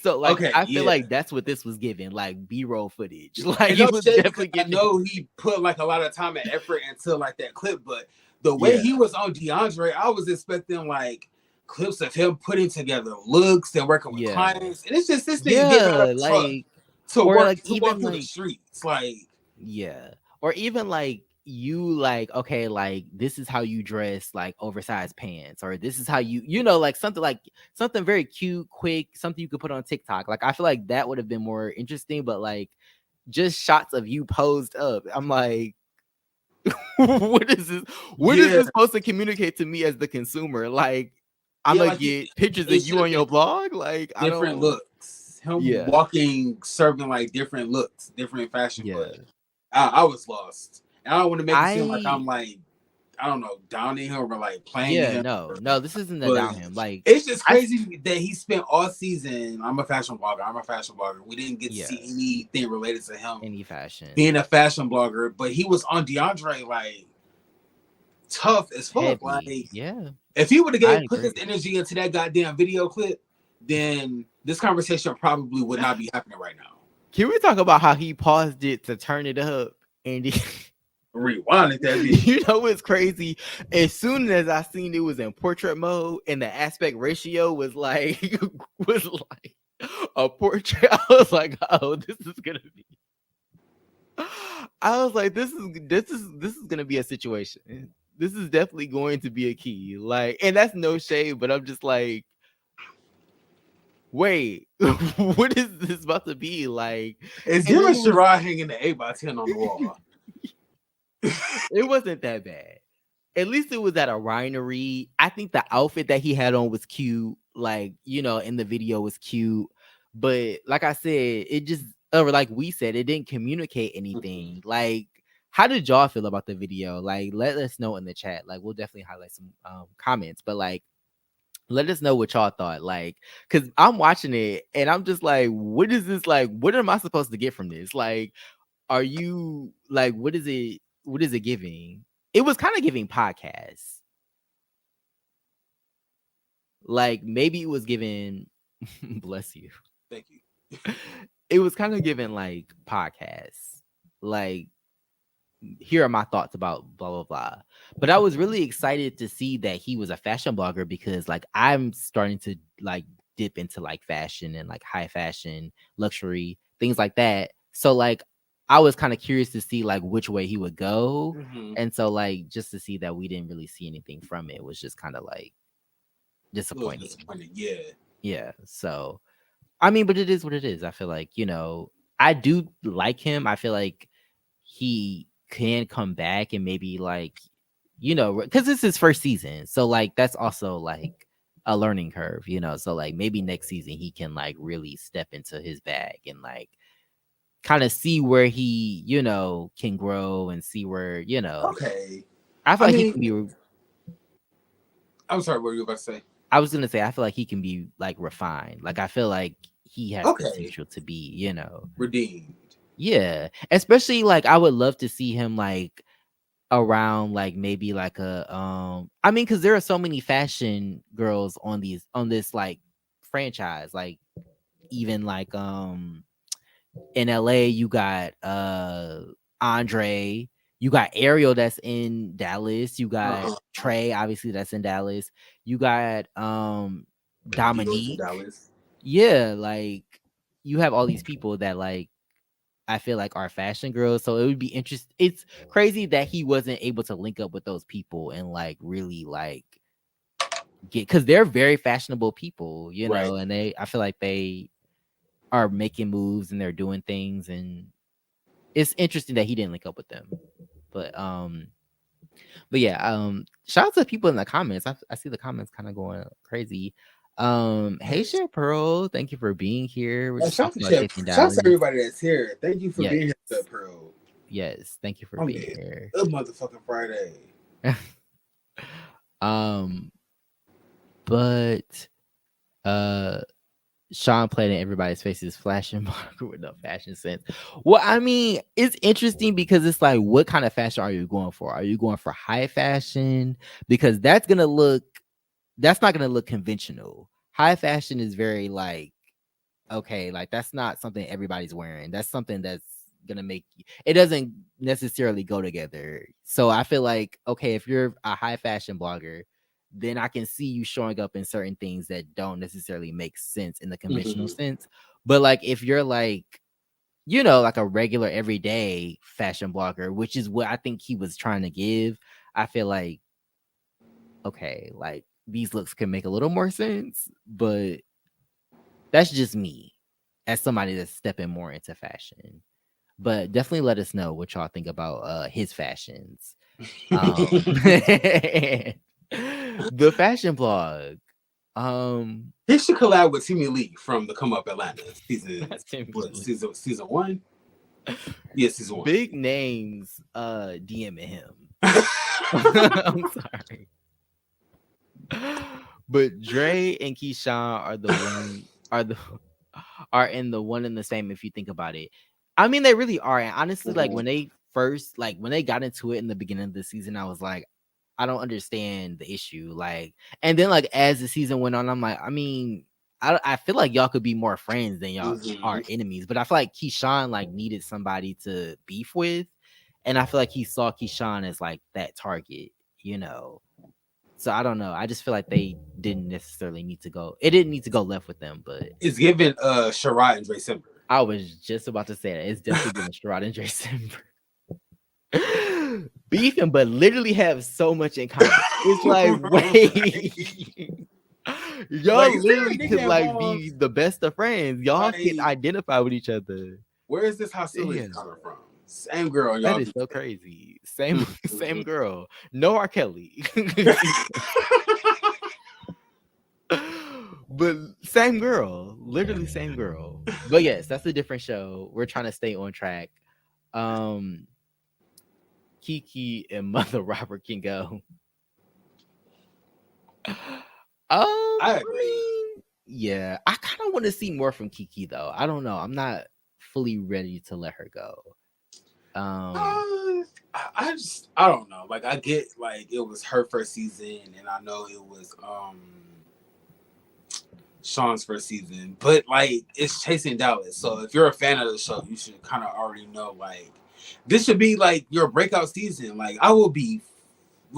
So like Okay, I feel yeah. like that's what this was giving, like B-roll footage. Like And no it was shade because definitely I getting know he put like a lot of time and effort into like that clip, but the way yeah. he was on DeAndre, I was expecting like clips of him putting together looks and working with Yeah. clients. And it's just this nigga getting out of Yeah, the truck like to or work like to walk even through the like streets. Like, yeah. Or even like you like, okay, like this is how you dress like oversized pants, or this is how like something very cute, quick, something you could put on TikTok. Like I feel like that would have been more interesting, but like just shots of you posed up. I'm like, what is this? What is yeah, this supposed to communicate to me as the consumer? Like, I'm yeah, gonna like get pictures it of should you have on been your blog. Like, I different don't. looks. Him Yeah, walking, serving like different looks, different fashion, yeah. but I was lost. And I don't want to make it seem like I I'm like, I don't know, downing him or like playing Yeah, him. no, this isn't a But down him. Like, it's just I crazy that he spent all season. I'm a fashion blogger. I'm a fashion blogger. We didn't get to yeah, see anything related to him any fashion being a fashion blogger, but he was on DeAndre like tough as fuck. heavy. Like Yeah, if he would I have put his agree. energy into that goddamn video clip, then this conversation probably would not be happening right now. Can we talk about how he paused it to turn it up? And Rewinding that bitch. you know what's crazy? As soon as I seen it was in portrait mode and the aspect ratio was like was like a portrait, I was like, oh, this is gonna be. I was like, this is gonna be a situation. This is definitely going to be a key. Like, and that's no shade, but I'm just like, wait, what is this about to be? Like, It's and then giving it was Sherrod hanging the 8x10 on the wall. it wasn't that bad. At least it was at a winery. I think the outfit that he had on was cute. Like, in the video was cute. But like I said, it just or like we said, it didn't communicate anything. Like, how did y'all feel about the video? Like, let us know in the chat. Like, we'll definitely highlight some comments. But like, let us know what y'all thought. Like, because I'm watching it and I'm just like, what is this? Like, what am I supposed to get from this? Like, are you like what is it? What is it giving? It was kind of giving podcasts. Like maybe it was giving bless you. Thank you. It was kind of giving like podcasts. Like here are my thoughts about blah blah blah. But I was really excited to see that he was a fashion blogger because like I'm starting to like dip into like fashion and like high fashion, luxury, things like that. So like I was kind of curious to see like which way he would go. Mm-hmm. And so like just to see that we didn't really see anything from it was just kind of like A little disappointing. disappointed. Yeah. Yeah. So I mean, but it is what it is. I feel like, I do like him. I feel like he can come back and maybe like, you know, because it's his first season. So like that's also like a learning curve, you know. So like maybe next season he can like really step into his bag and like kind of see where he, you know, can grow and see where, you know, Okay. I feel I like he mean, can be. I'm sorry, what were you about to say? I was gonna say I feel like he can be like refined. Like I feel like he has Okay. potential to be, you know, Redeemed. yeah. Especially like I would love to see him like around like maybe like a I mean, because there are so many fashion girls on this like franchise. Like even like in LA you got Andre, you got Ariel that's in Dallas, you got Uh-huh. Trey, obviously that's in Dallas, you got Dios in Dominique. Dallas. Yeah, like you have all these people that like I feel like are fashion girls. So it would be interesting. It's crazy that he wasn't able to link up with those people and like really like get, because they're very fashionable people, you Right. know, and I feel like they are making moves and they're doing things, and it's interesting that he didn't link up with them. But yeah, shout out to people in the comments. I see the comments kind of going crazy. Hey Yes. Share Pearl, thank you for being here. We're just Shout out talking to about Chef. Chasing Shout out to Dallas. everybody that's here. Thank you for Yes, being here, Chef Pearl. yes, thank you for I'm being getting here. a motherfucking Friday. um but Sean played in everybody's faces flashing marker with no fashion sense. Well, I mean, it's interesting because it's like, what kind of fashion are you going for? Are you going for high fashion? Because that's not gonna look conventional. High fashion is very like, okay, like that's not something everybody's wearing. That's something that's gonna make it doesn't necessarily go together. So I feel like, okay, if you're a high fashion blogger, then I can see you showing up in certain things that don't necessarily make sense in the conventional Mm-hmm. sense. But like if you're like, you know, like a regular everyday fashion blogger, which is what I think he was trying to give, I feel like, okay, like these looks can make a little more sense, but that's just me as somebody that's stepping more into fashion. But definitely let us know what y'all think about his fashions. The fashion blog. He should collab with Timmy Lee from the Come Up Atlanta season. That's him. What season 1? Yeah, season 1. Big names DMing him. I'm sorry. But Dre and Keyshawn are in the one and the same if you think about it. I mean, they really are. And honestly, like when they got into it in the beginning of the season, I was like, I don't understand the issue. Like, and then like as the season went on, I'm like, I mean, I feel like y'all could be more friends than y'all Mm-hmm. are enemies. But I feel like Keyshawn like needed somebody to beef with. And I feel like he saw Keyshawn as like that target, you know. So I don't know. I just feel like they didn't necessarily need to go. It didn't need to go left with them, but It's given Sherrod and Dre Simber. I was just about to say that it's definitely been Sherrod and Dre Simber beefing, but literally have so much in common. It's like, wait, y'all Like, is there a literally could nigga like involved? be the best of friends. Y'all can Like, identify with each other. where is this hostility Damn, coming from? Same girl, that y'all is be. so crazy. Same Mm-hmm. girl. No R. Kelly. But same girl, literally same girl. But yes, that's a different show. We're trying to stay on track. Kiki and Mother Robert can go. I agree. Yeah, I kind of want to see more from Kiki though. I don't know. I'm not fully ready to let her go. I don't know. Like, I get like it was her first season, and I know it was Sean's first season, but like it's Chasing Dallas. So if you're a fan of the show, you should kind of already know like this should be like your breakout season. Like I will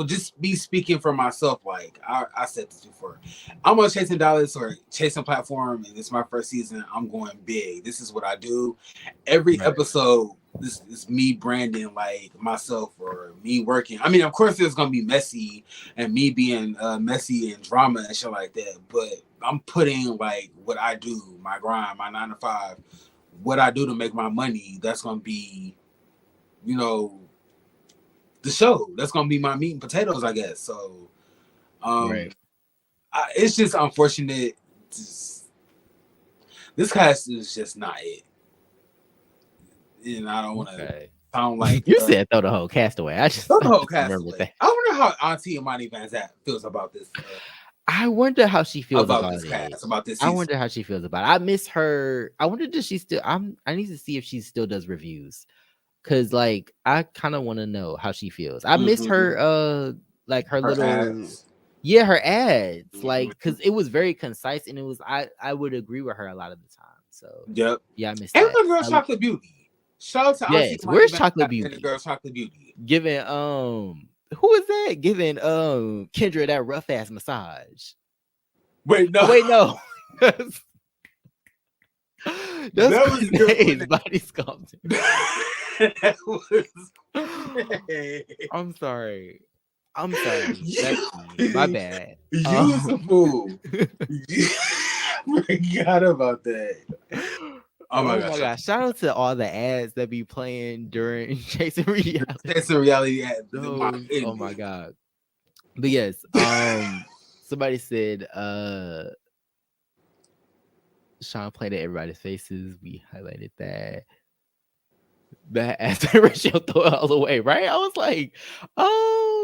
just be speaking for myself. Like I said this before, I'm on Chasing Dallas or Chasing platform, and it's my first season. I'm going big. This is what I do. Every Right. episode, this is me branding like myself or me working. I mean, of course, there's gonna be messy and me being messy and drama and shit like that. But I'm putting like what I do, my grind, my 9 to 5, what I do to make my money. That's gonna be, you know, the show. That's gonna be my meat and potatoes, I guess. So, Right. it's just unfortunate. This cast is just not it, and I don't want to sound like you said throw the whole cast away. I just throw the whole just cast remembered away. that. I wonder how Auntie Imani Van Zant feels about this. I wonder how she feels about about this it. cast, about this I season. wonder how she feels about it. I miss her. I wonder does she still I need to see if she still does reviews. Cause like I kind of want to know how she feels. I miss her like her little ads. Yeah, her ads. Like cause it was very concise and it was I would agree with her a lot of the time. So Yep. yeah, I miss And that. the girl Chocolate Beauty. Shout out to Auntie Yes, where's Chocolate and the Beauty? girl Chocolate Beauty. Giving who is that? Giving Kendra that rough ass massage. Wait, no. Wait, no. That's That was Queen body sculpting. That was I'm sorry. That's me. My bad. You was a fool. Forgot about that. Oh my gosh. Shout out to all the ads that be playing during Chasing Reality. Chasing Reality ad. Oh my god. But yes, somebody said Sean played at everybody's faces. We highlighted that. That aspect ratio throw it all away, right? I was like,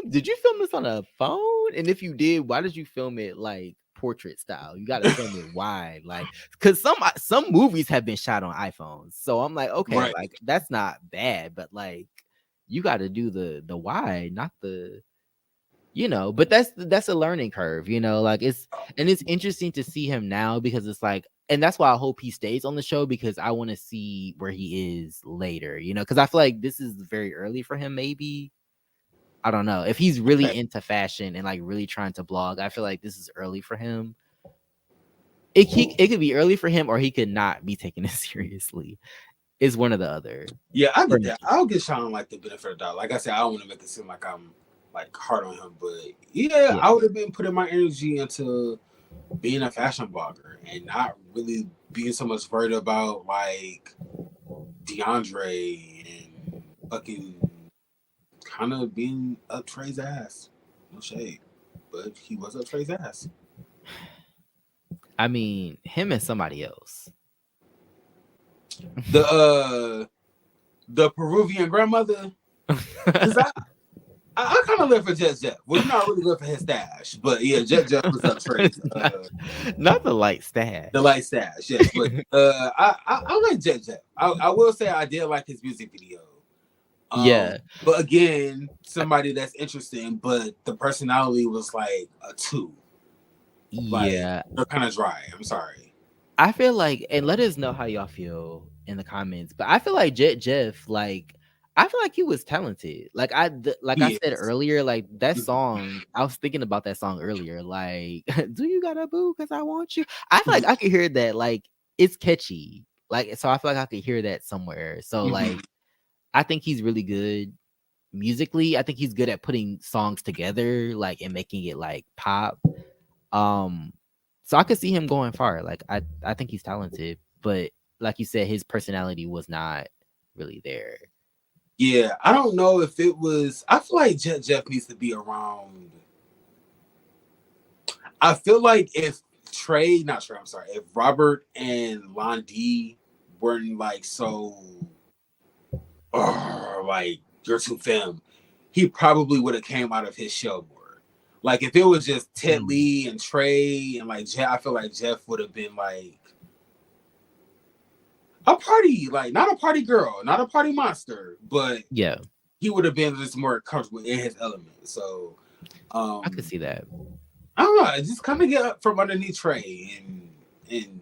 did you film this on a phone? And if you did, why did you film it like portrait style? You got to film it wide, like because some movies have been shot on iPhones. So I'm like, okay, right. like that's not bad, but like you got to do the wide, not the, you know. But that's a learning curve, you know. Like it's interesting to see him now because it's like. And that's why I hope he stays on the show because I want to see where he is later, you know, because I feel like this is very early for him. Maybe I don't know if he's really into fashion and like really trying to blog. I feel like this is early for him. It could be early for him, or he could not be taking it seriously. It's one or the other. Yeah, I get that. I'll get Sean like the benefit of the doubt. Like I said, I don't want to make it seem like I'm like hard on him, but yeah. I would have been putting my energy into being a fashion blogger and not really being so much worried about like DeAndre and fucking kind of being up Trey's ass. No shade, but he was up Trey's ass. I mean, him and somebody else. The Peruvian grandmother. I kind of live for Jet Jeff. Well, you not really live for his stash, but yeah, Jet Jeff was up Trey's. Not the light stash. The light stash, yes. But I like Jet Jeff. I will say I did like his music video. Yeah. But again, somebody that's interesting, but the personality was like a 2. Like, yeah. they're kind of dry. I'm sorry. I feel like, and let us know how y'all feel in the comments, but I feel like Jet Jeff, like, I feel like he was talented. Like I said earlier, like that song, I was thinking about that song earlier. Like, do you got a boo? Cause I want you. I feel like I could hear that. Like, it's catchy. Like, so I feel like I could hear that somewhere. So like, I think he's really good musically. I think he's good at putting songs together, like, and making it like pop. So I could see him going far. Like, I think he's talented, but like you said, his personality was not really there. Yeah, I don't know if it was. I feel like Jet Jeff needs to be around. I feel like if if Robert and Londi weren't like so, like you're too femme, he probably would have came out of his shell more. Like if it was just Ted Lee and Trey and like Jeff, I feel like Jeff would have been like a party, like not a party girl, not a party monster, but yeah, he would have been just more comfortable in his element. So I could see that. I don't know, just kind of get up from underneath Trey and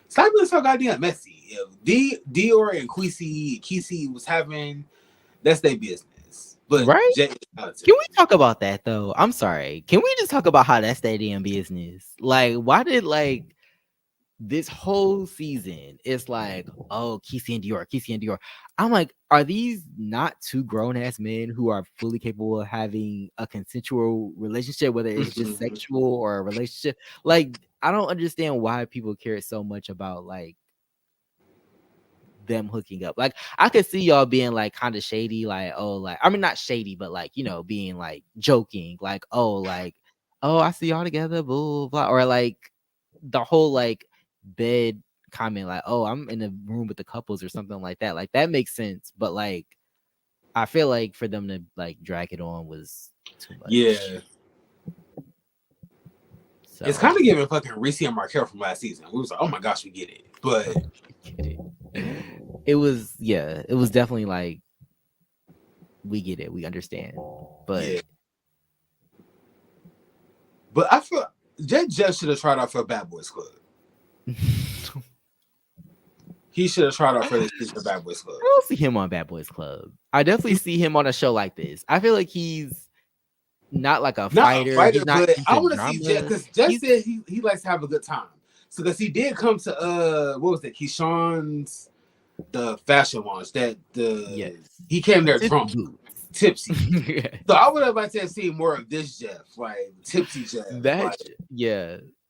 stop being so goddamn messy. If Dior and Kesey was having, that's their business. But right? Can we talk about that though? I'm sorry. Can we just talk about how that's their damn business? Like, why did like this whole season it's like, oh, Kesey and Dior. I'm like, are these not two grown-ass men who are fully capable of having a consensual relationship, whether it's just sexual or a relationship? Like, I don't understand why people care so much about like them hooking up. Like I could see y'all being like kind of shady, like, oh, like I mean not shady, but like, you know, being like joking, like, oh, I see y'all together, blah, blah, blah. Or like the whole like bed comment, like, oh, I'm in the room with the couples or something like that. Like that makes sense. But like I feel like for them to like drag it on was too much. Yeah. So it's kind of giving fucking Reese and Markel from last season. We was like, oh my gosh, we get it. But it was definitely like, we get it, we understand. But yeah. But I feel Jeff should have tried out for Bad Boys Club. He should have tried out for this season of Bad Boys Club. I don't see him on Bad Boys Club. I definitely see him on a show like this. I feel like he's not like a fighter, but I want to see Jeff, because Jeff said he likes to have a good time. So because he did come to what was it? Keyshawn's the fashion launch he came there drunk, tipsy. So I would have liked to see more of this Jeff, like tipsy Jeff.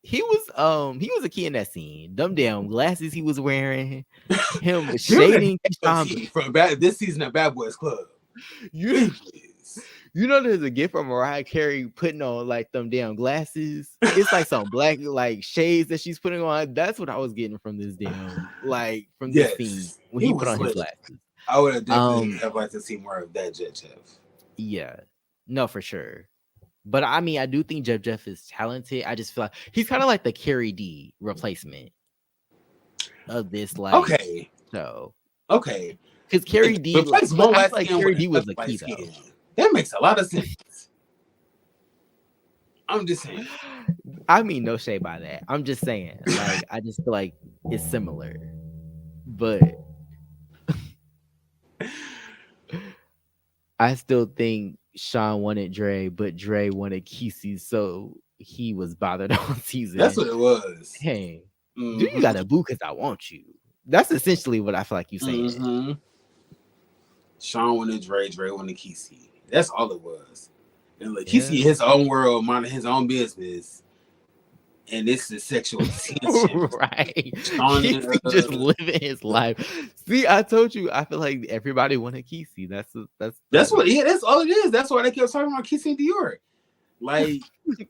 He was a key in that scene. Them damn glasses he was wearing, him shading from this season of Bad Boys Club. You know, there's a gift from Mariah Carey putting on like them damn glasses. It's like some black like shades that she's putting on. That's what I was getting from this damn this scene when he put on his glasses. I would have definitely have liked to see more of that Jeff. Yeah, no, for sure. But I mean, I do think Jeff is talented. I just feel like he's kind of like the Carrie D replacement of this show. Okay, because Carrie D, like Carrie D was the key though. That makes a lot of sense. I'm just saying. I mean, no shade by that. I'm just saying. Like, I just feel like it's similar. But I still think Sean wanted Dre, but Dre wanted Kesey, so he was bothered all season. That's what it was. Hey, do you got a boo because I want you? That's essentially what I feel like you saying. Sean wanted Dre, Dre wanted Kesey. That's all it was. And like Kesey in his own world, minding his own business. And this is sexual tension. Right. Kesey just living his life. See, I told you, I feel like everybody wanted Kesey. That's all it is. That's why they kept talking about Kesey and Dior. Like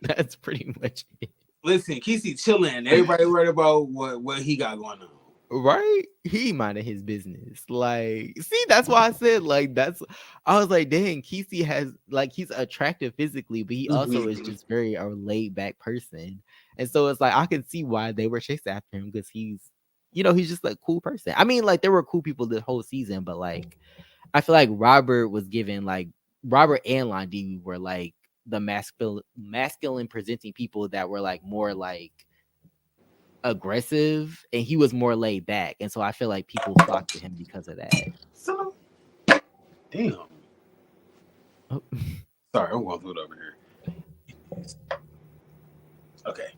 that's pretty much it. Listen, Kesey chilling. Everybody worried about what he got going on. Right? He minded his business. Like, see, that's why I said, like, I was like, dang, Kesey has, like, he's attractive physically, but he also is just very a laid back person. And so it's like, I can see why they were chasing after him, because he's just like a cool person. I mean, like, there were cool people this whole season, but like, I feel like Robert and Londi were like the masculine presenting people that were like more like aggressive, and he was more laid back, and so I feel like people flocked to him because of that. So, damn. Oh. Sorry, I'm going through it over here. Okay.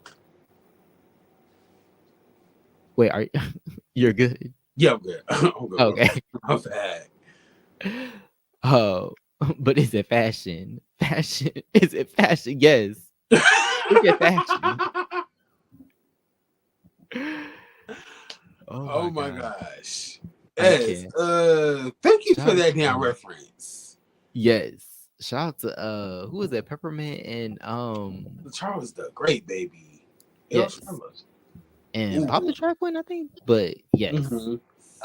Wait, you're good? Yeah, I'm good. I'm good. Okay. I'm bad. Oh, but is it fashion? Fashion? Is it fashion? Yes. Is it fashion? Oh my gosh. Yes. Thank you for that damn reference. Yes. Shout out to who was that? Peppermint and Charles the Great Baby. Yes. And Pop the Track one, I think. But yes.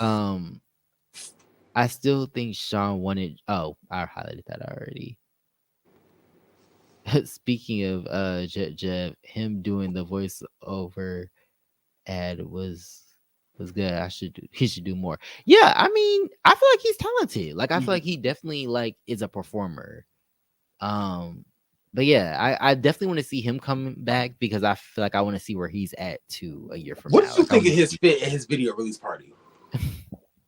I still think Sean wanted. Oh, I highlighted that already. Speaking of Jeff, him doing the voiceover ad was good. He should do more. Yeah, I mean, I feel like he's talented. Like, I feel like he definitely like is a performer. But yeah, I definitely want to see him come back, because I feel like I want to see where he's at too a year from now. What did you think of his fit at his video release party?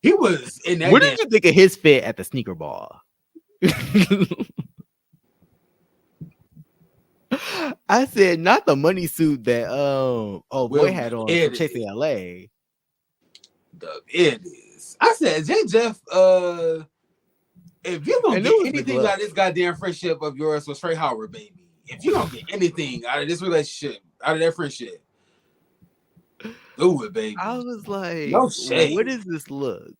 He was in that. What did you think of his fit at the sneaker ball? I said not the money suit that boy had on for Chasing LA. It is. I said, Jeff, if you don't get anything out of this goddamn friendship of yours with Trey Howard, baby, if you don't get anything out of this relationship, out of that friendship, do it, baby. I was like, no shade. What is this look?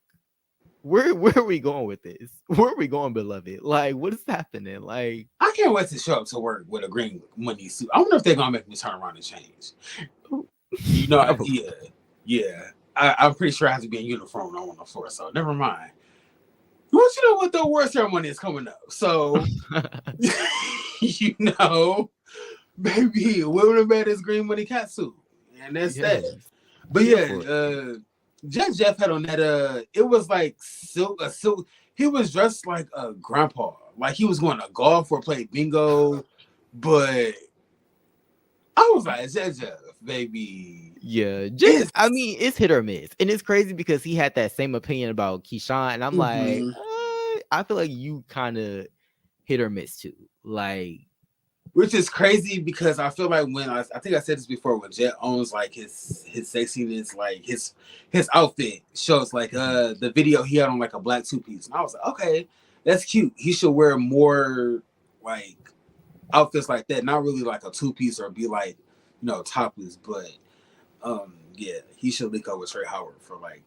where are we going with this? Where are we going, beloved? Like, what is happening? Like, I can't wait to show up to work with a green money suit. I wonder if they're gonna make me turn around and change. You know, yeah. I'm pretty sure I have to be in uniform on the floor, so never mind. Well, you know what? The award ceremony is coming up, so you know, baby, women have made this green money cat suit, and that's that. But yeah, Jeff had on that. It was like silk. He was dressed like a grandpa, like he was going to golf or play bingo. But I was like, Jeff, baby. Yeah, I mean, it's hit or miss, and it's crazy because he had that same opinion about Keyshawn, and I'm like, I feel like you kind of hit or miss too, like. Which is crazy because I feel like when I think I said this before, when Jet owns like his sexiness, like his outfit shows like the video he had on like a black 2-piece, and I was like, okay, that's cute. He should wear more like outfits like that, not really like a 2-piece or be like, you know, topless, but yeah, he should link up with Trey Howard for like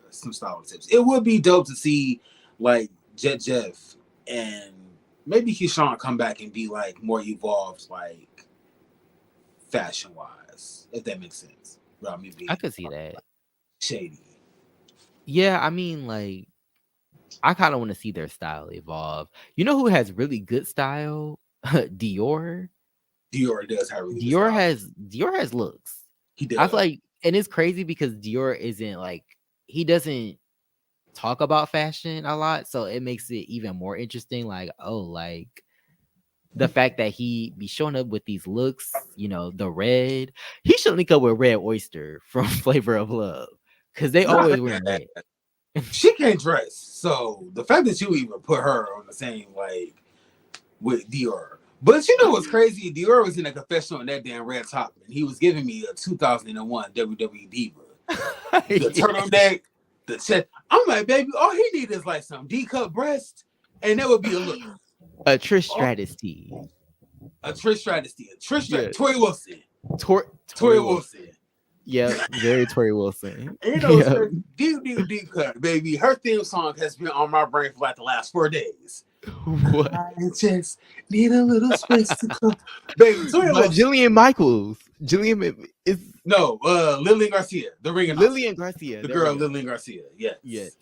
some style tips. It would be dope to see like Jeff and maybe Keyshawn come back and be like more evolved, like fashion wise, if that makes sense. Well, maybe I could see that. Shady. Yeah, I mean, like, I kind of want to see their style evolve. You know who has really good style? Dior. Dior does have really Dior has looks. He does. I feel like, and it's crazy because Dior isn't like, he doesn't talk about fashion a lot, so it makes it even more interesting. Like, oh, like the fact that he be showing up with these looks, you know, the red. He should link up with Red Oyster from Flavor of Love because they always wear red. She can't dress, so the fact that you even put her on the same like with Dior. But you know what's crazy? Dior was in a confessional in that damn red top, and he was giving me a 2001 WWE Diva, the turtleneck. The chest. I'm like, baby, all he need is like some D-cup breast, and that would be a look. A Trish Stratus tee. A Trish Stratus tee. Tori Wilson. Tori Wilson. Yeah, very Tori Wilson. And you know, deep cut, baby. Her theme song has been on my brain for like the last 4 days. What? I just need a little space to come. Baby, Jillian Michaels. Jillian is Lillian Garcia. The ring. Lillian Garcia. The girl Lillian Garcia. Yes. Yes.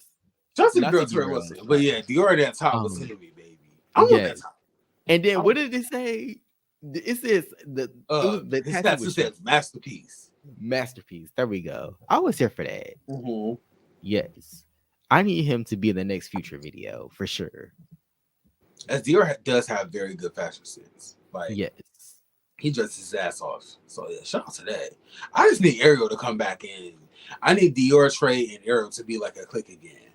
Just the girl Tori Wilson. But yeah, Dior that top was hitting me, baby. I want that top. And then what did it say? It says the tattoo says masterpiece. Masterpiece. There we go. I was here for that. Mm-hmm. Yes. I need him to be in the next Future video for sure. As Dior does have very good fashion sense. Like, yes. He dresses his ass off. So yeah, shout out to that. I just need Ariel to come back in. I need Dior, Trey, and Ariel to be like a clique again.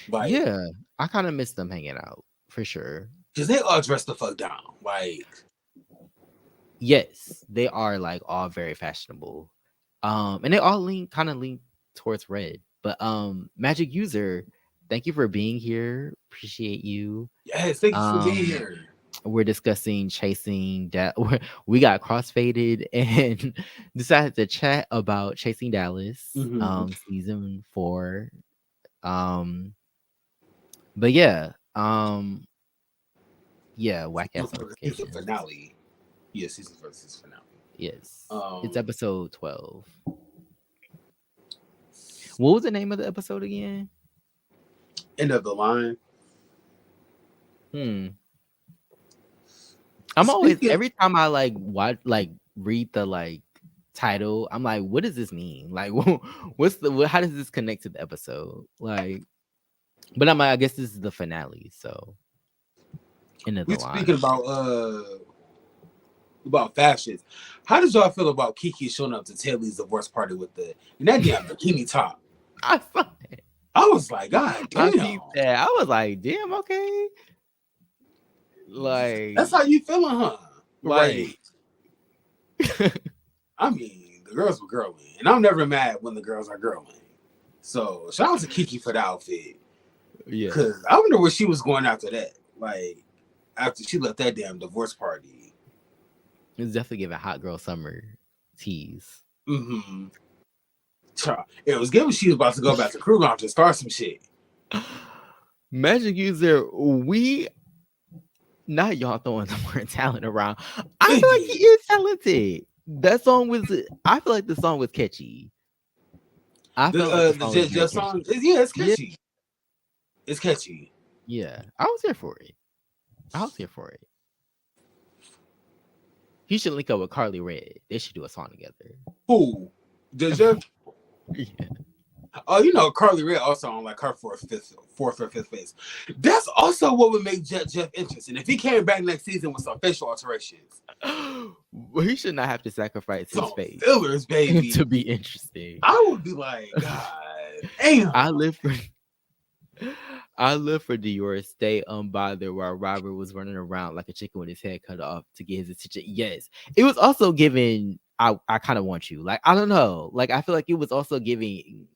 Like, yeah, I kind of miss them hanging out for sure. Because they all dress the fuck down. Like, yes, they are like all very fashionable. And they all lean towards red. But Magic User, thank you for being here. Appreciate you. Yes, thank you for being here. We're discussing Chasing Dallas. We got crossfaded and decided to chat about Chasing Dallas, season 4. But yeah, whack ass notification. It's the finale. Yeah, season 4 is finale. Yes, it's episode 12. What was the name of the episode again? End of the line. I'm always every time I like watch read the title, I'm like, what does this mean? Like, how does this connect to the episode? Like, but I'm like, I guess this is the finale. So, end of the line. Speaking about fashions, how did y'all feel about Kiki showing up to Taylor's divorce party with that damn bikini top? I saw it. I was like, God damn. I was like, damn, okay. Like, that's how you feeling, huh? Like, I mean, the girls were girling, and I'm never mad when the girls are girling. So shout out to Kiki for the outfit. Yeah, because I wonder where she was going after that. Like, after she left that damn divorce party, it was definitely giving hot girl summer tease. It was given she was about to go back to Crew Lounge and start some shit. Magic User, not y'all throwing the word talent around. I feel like he is talented. That song was, I feel like the song was catchy. I felt like the song was very song, catchy. yeah, it's Yeah, catchy. It's catchy. yeah. I was here for it. I was here for it. He should link up with Carly Red. They should do a song together. Who? Deja? Yeah. Oh, you know, Carly Red also on like her fourth or fifth face. That's also what would make Jeff interesting. If he came back next season with some facial alterations. Well, he should not have to sacrifice his face fillers, baby, to be interesting. I would be like, God damn. I live for Dior stay unbothered while Robert was running around like a chicken with his head cut off to get his attention. Yes. It was also giving I kind of want you. Like, I don't know. Like, I feel like it was also giving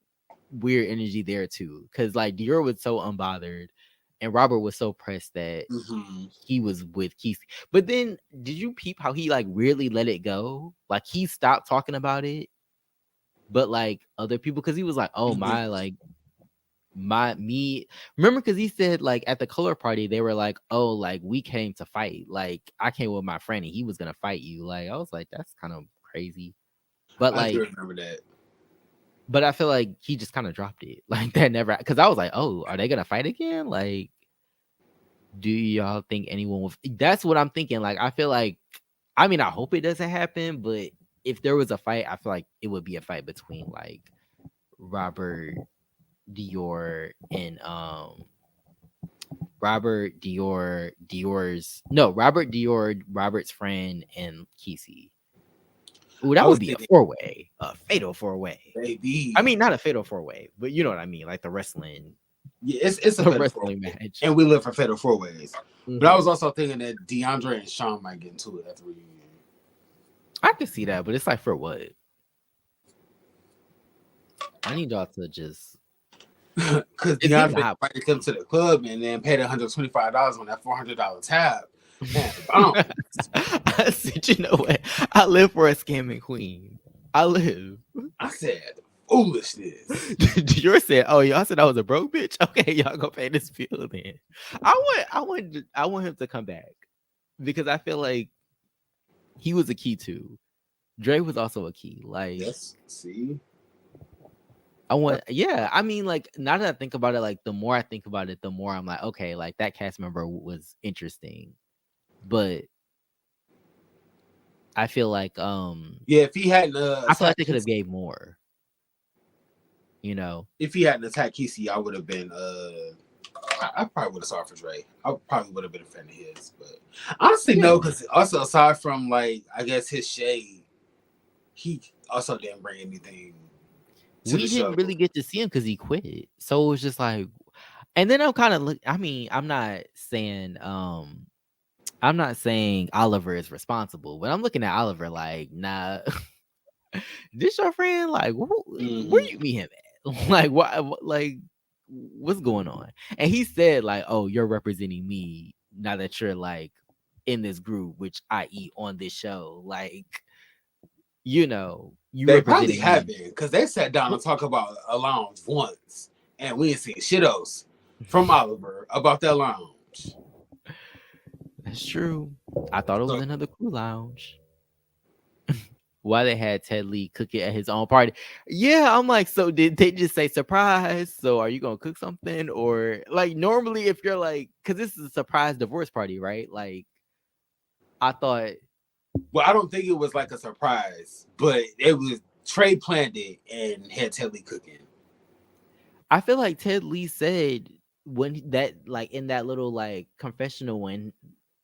weird energy there too. Cause like Dior was so unbothered and Robert was so pressed that he was with Keith. But then did you peep how he like weirdly let it go? Like he stopped talking about it, but like other people, because he was like, oh my, like me, remember, because he said like at the color party they were like, oh, like we came to fight, like I came with my friend and he was gonna fight you. Like I was like, that's kind of crazy. But I like, do remember that. but I feel like he just kind of dropped it. Like that never, because I was like, oh, are they gonna fight again? Like, do y'all think anyone will? That's what I'm thinking. Like, I feel like, I mean, I hope it doesn't happen, but if there was a fight, I feel like it would be a fight between like Robert Dior and Robert Dior, Robert's friend, and Kesey. Ooh, that would be a four-way, a fatal four-way. Baby. I mean, not a fatal four-way, but you know what I mean, like the wrestling. Yeah, it's a wrestling match, and we live for fatal four ways. Mm-hmm. But I was also thinking that DeAndre and Sean might get into it at the reunion. I can see that, but it's like for what? I need y'all to just because DeAndre invited them to the club and then paid $125 on that $400 tab. Man, I said, you know what? I live for a scamming queen. I live. I said foolishness. Dior said, "Oh, y'all said I was a broke bitch. Okay, y'all go pay this bill then." I want him to come back because I feel like he was a key too. Dre was also a key. Like, yes, see. I mean, like, now that I think about it, like, the more I think about it, the more I'm like, okay, like, that cast member was interesting. But I feel like, if he hadn't, I feel like they could have gave more. You know, if he hadn't attacked Kesey, I would have been, I probably would have saw for Dre. I probably would have been a fan of his, but honestly, no, because also aside from like, I guess his shade, he also didn't bring anything. We didn't really get to see him because he quit. So it was just like, and then I'm kind of I mean, I'm not saying Oliver is responsible, but I'm looking at Oliver like, nah, this your friend? Like, where you meet him at? Like, what? Like, what's going on? And he said, like, oh, you're representing me now that you're like in this group, which i.e. on this show, like, you know, they probably have been because they sat down and talked about a lounge once, and we ain't seen shit else from Oliver about that lounge. That's true. I thought it was another crew lounge. Why they had Ted Lee cook it at his own party? Yeah, I'm like, so did they just say surprise? So are you gonna cook something? Or like normally if you're like, because this is a surprise divorce party, right? Like, I thought. Well, I don't think it was like a surprise, but it was Trey planned it and had Ted Lee cooking. I feel like Ted Lee said when that, like, in that little like confessional when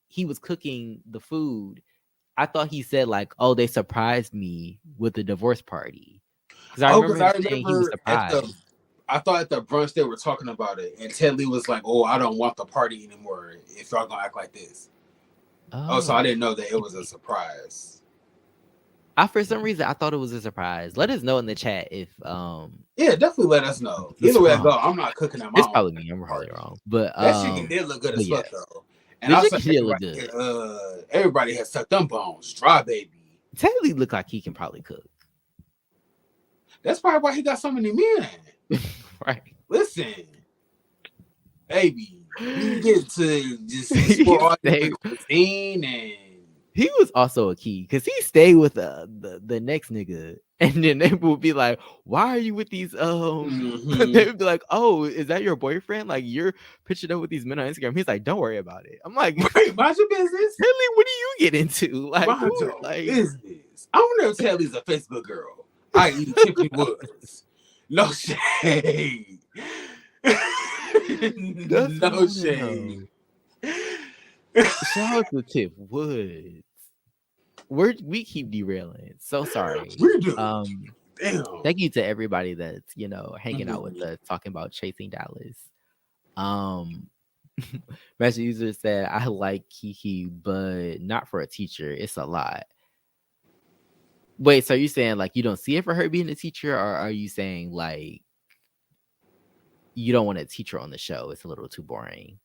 he was cooking the food, I thought he said like, "Oh, they surprised me with the divorce party." Because I remember saying he was surprised. I thought at the brunch they were talking about it, and Ted Lee was like, "Oh, I don't want the party anymore if y'all gonna act like this." Oh, so I didn't know that it was a surprise. For some reason, I thought it was a surprise. Let us know in the chat if yeah, definitely let us know. Either way I go, I'm not cooking at my It's probably me. I'm probably wrong. But that chicken did look good as fuck though. And the chicken did look good. Everybody has sucked them bones. Dry baby. Ted Lee look like he can probably cook. That's probably why he got so many men. Right. Listen. baby, we get to just He explore all stayed. different cuisine and He was also a key because he stayed with the next nigga, and then they would be like, "Why are you with these?" They would be like, "Oh, is that your boyfriend? Like you're pictured up with these men on Instagram." He's like, "Don't worry about it." I'm like, right, mind your business. "Really? What do you get into? Like, Mind who? your Like, business. I wonder if Telly's a Facebook girl, i.e. Tiffany Woods. No shade. that's what I No want to shade. know." Shout out to Tiff Woods. We keep derailing. So sorry. We do. Damn. Thank you to everybody that's hanging out with Mhm. us talking about Chasing Dallas. Master User said, I like Kiki, but not for a teacher. It's a lot. Wait, so are you saying like you don't see it for her being a teacher, or are you saying like you don't want a teacher on the show? It's a little too boring.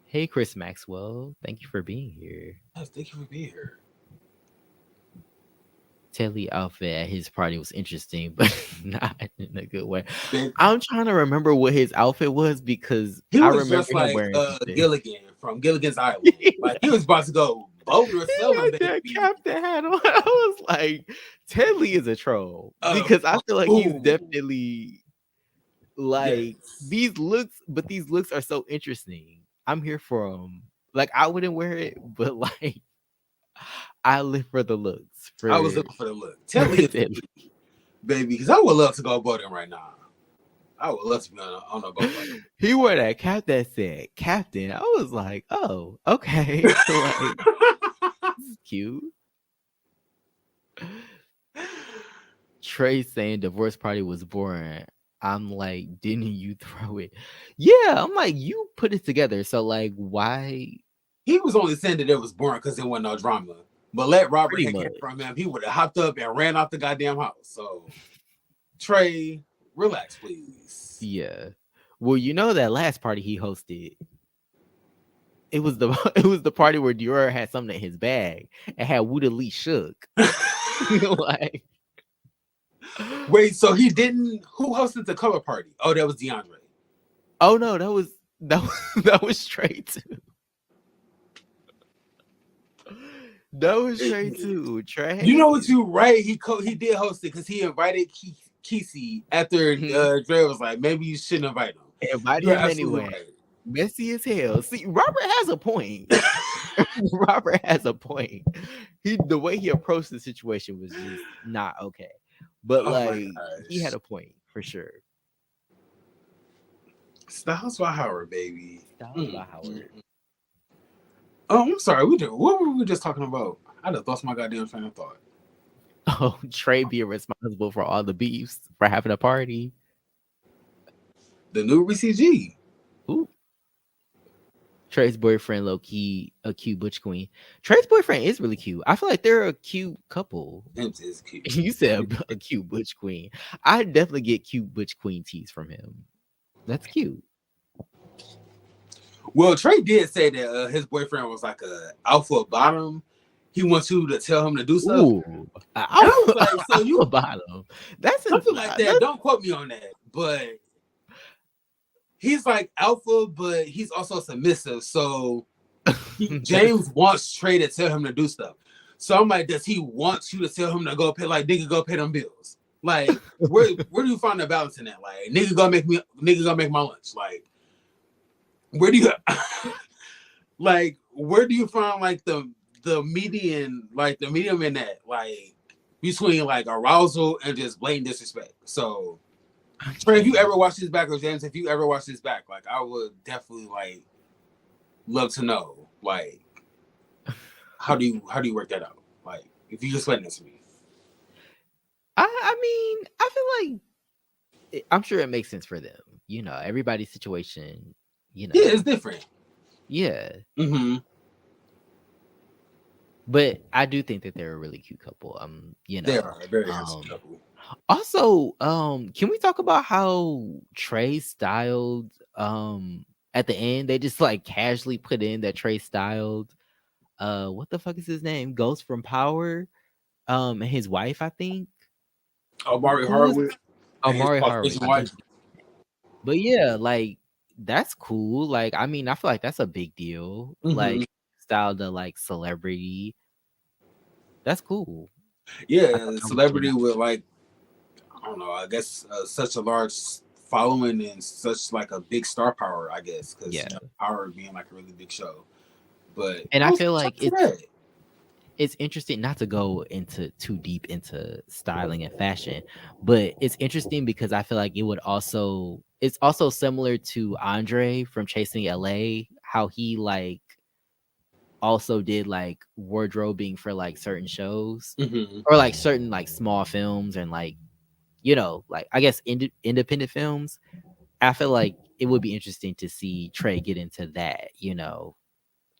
Hey, Chris Maxwell, thank you for being here. Yes, thank you for being here. Telly outfit at his party was interesting, but not in a good way. Babe, I'm trying to remember what his outfit was because he I was remember just him like wearing something. Gilligan from Gilligan's Island. Like he was about to go boating or He sailing, had that baby. captain hat on. I was like, Ted Lee is a troll because I feel like he's Ooh. definitely like Yes. these looks, but these looks are so interesting. I'm here for them. Like I wouldn't wear it, but like I live for the looks. I was looking for the look. Telly is Ted Lee. baby, because I would love to go boating right now. I would love to be on a boat like that. He wore that cap that said captain. I was like, oh, okay. Like, this is cute. Trey saying divorce party was boring. I'm like, didn't you throw it? Yeah, I'm like, you put it together. So like, why? He was only saying that it was boring because there wasn't no drama. But let Robert Pretty had much. came from him, he would have hopped up and ran out the goddamn house. So Trey, relax, please. Yeah. Well, you know that last party he hosted. It was the party where Dior had something in his bag and had Wuda Lee shook. Like, wait, so he didn't? Who hosted the cover party? Oh, that was DeAndre. Oh no, that was straight too. That was straight too. Trey. You know what? You right. He did host it because he invited Kesey after Dre was like, maybe you shouldn't invite him. Invited him anyway. Right. Messy as hell. See, Robert has a point. Robert has a point. The way he approached the situation was just not okay. But like he had a point for sure. Styles by Howard, baby. Styles by Howard. Oh, I'm sorry. What were we just talking about? I just lost my goddamn train of thought. Oh, Trey being responsible for all the beefs for having a party. The new BCG. Ooh. Trey's boyfriend, low key, a cute butch queen. Trey's boyfriend is really cute. I feel like they're a cute couple. It is cute. You said a cute butch queen. I definitely get cute butch queen teas from him. That's cute. Well, Trey did say that his boyfriend was like a alpha bottom. He wants you to tell him to do stuff. Ooh, I was like, so you bottom. That's something like that. Don't quote me on that, but he's like alpha, but he's also submissive. So James wants Trey to tell him to do stuff. So I'm like, does he want you to tell him to go pay? Like, nigga, go pay them bills. Like, where do you find the balance in that? Like, nigga, go make my lunch. Like, where do you like? Where do you find like the median, like the medium in that, like between like arousal and just blatant disrespect? So. Trey, if you ever watch this back, or James, if you ever watch this back, like I would definitely like love to know, like how do you work that out? Like if you explain this to me. I mean, I feel like I'm sure it makes sense for them. You know, everybody's situation. You know, yeah, it's different. Yeah. Mm-hmm. But I do think that they're a really cute couple. You know, they are a very handsome couple. Also, can we talk about how Trey styled at the end? They just like casually put in that Trey styled what the fuck is his name? Ghost from Power. And his wife, I think. Omari Hardwick. Omari Hardwick. But yeah, like that's cool. Like, I mean, I feel like that's a big deal. Hmm. Like, style the like celebrity. That's cool. I thought Yeah, that was really celebrity with like, I don't know, I guess such a large following and such like a big star power, I guess, because yeah. Power being like a really big show. But And I I was feel like shocked to that. it's interesting not to go into too deep into styling and fashion, but it's interesting because I feel like it's also similar to Andre from Chasing LA, how he like also did like wardrobing for like certain shows Hmm. or like certain like small films and like like I guess independent films. I feel like it would be interesting to see Trey get into that.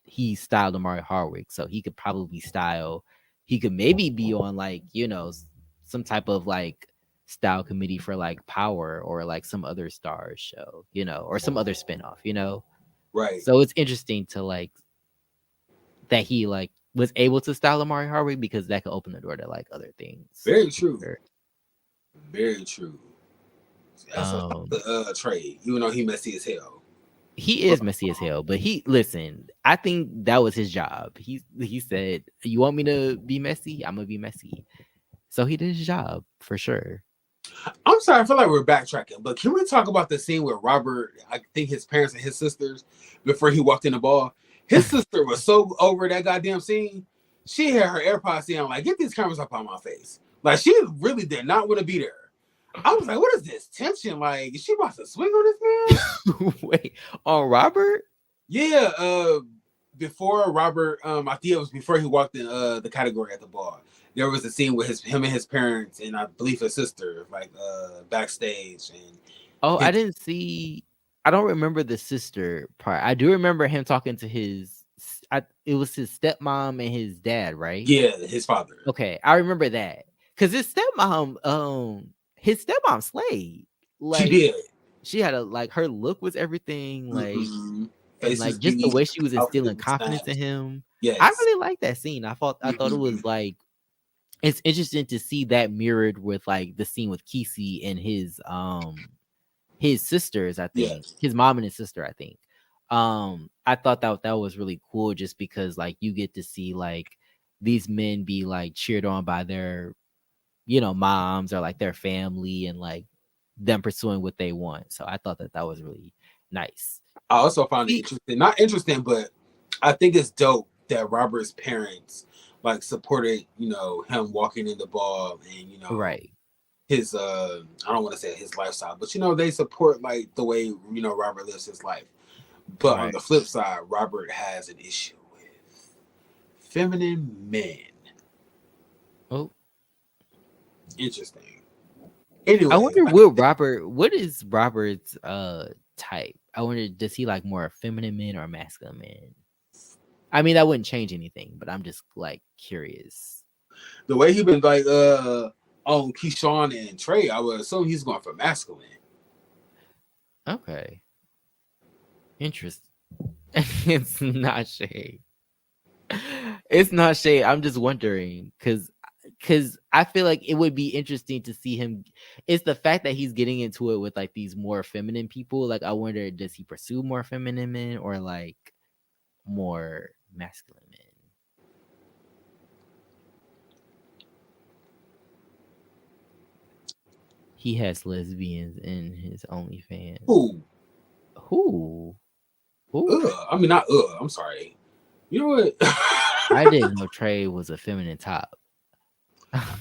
He styled Amari Hardwick, so he could probably style. He could maybe be on like some type of like style committee for like Power or like some other Stars show, or some other spinoff. Right. So it's interesting to like that he like was able to style Amari Hardwick because that could open the door to like other things. Very For true. sure. Very true. That's a Um, trade, even though he messy as hell. he is messy as hell, but listen. I think that was his job. He said, "You want me to be messy? I'm gonna be messy." So he did his job for sure. I'm sorry, I feel like we're backtracking, but can we talk about the scene where Robert, I think his parents and his sisters, before he walked in the ball, his sister was so over that goddamn scene. She had her AirPods in, like, get these cameras up on my face. Like, she really did not want to be there. I was like, what is this tension? Like, is she about to swing on this man? Wait, on Robert? Yeah, before Robert, I think it was before he walked in the category at the bar. There was a scene with him and his parents and I believe his sister, like backstage. And Oh, his, I didn't see. I don't remember the sister part. I do remember him talking to it was his stepmom and his dad, right? yeah, his father. Okay, I remember that because his stepmom slayed. She Like did. she had her look was everything, like, Mm-hmm. and Faces like just the beat, way she was outfit instilling was confidence in snatched. him. I Yes. really liked that scene. I thought it Mm-hmm. was like it's interesting to see that mirrored with like the scene with Kesey and his sisters, I think. Yes. His mom and his sister, I think. I thought that was really cool just because like you get to see like these men be like cheered on by their, moms or like their family and like them pursuing what they want. So I thought that was really nice. I also found it See, interesting. Not interesting, but I think it's dope that Robert's parents like supported, him walking in the ball and right. his I don't want to say his lifestyle, but they support like the way Robert lives his life. But on Right. the flip side, Robert has an issue with feminine men. Oh, Interesting. I Anyway, wonder what is Robert's type? I wonder, does he like more feminine men or masculine men? I mean, that wouldn't change anything, but I'm just like curious. the way he been like on Keyshawn and Trey, I would assume he's going for masculine. Okay. Interesting. It's not shade. It's not shade. I'm just wondering because I feel like it would be interesting to see him. It's the fact that he's getting into it with like these more feminine people. Like, I wonder, does he pursue more feminine men or like more masculine men? He has lesbians in his OnlyFans. Ooh, Who? Who? I mean not I'm sorry. You know what? I didn't know Trey was a feminine top.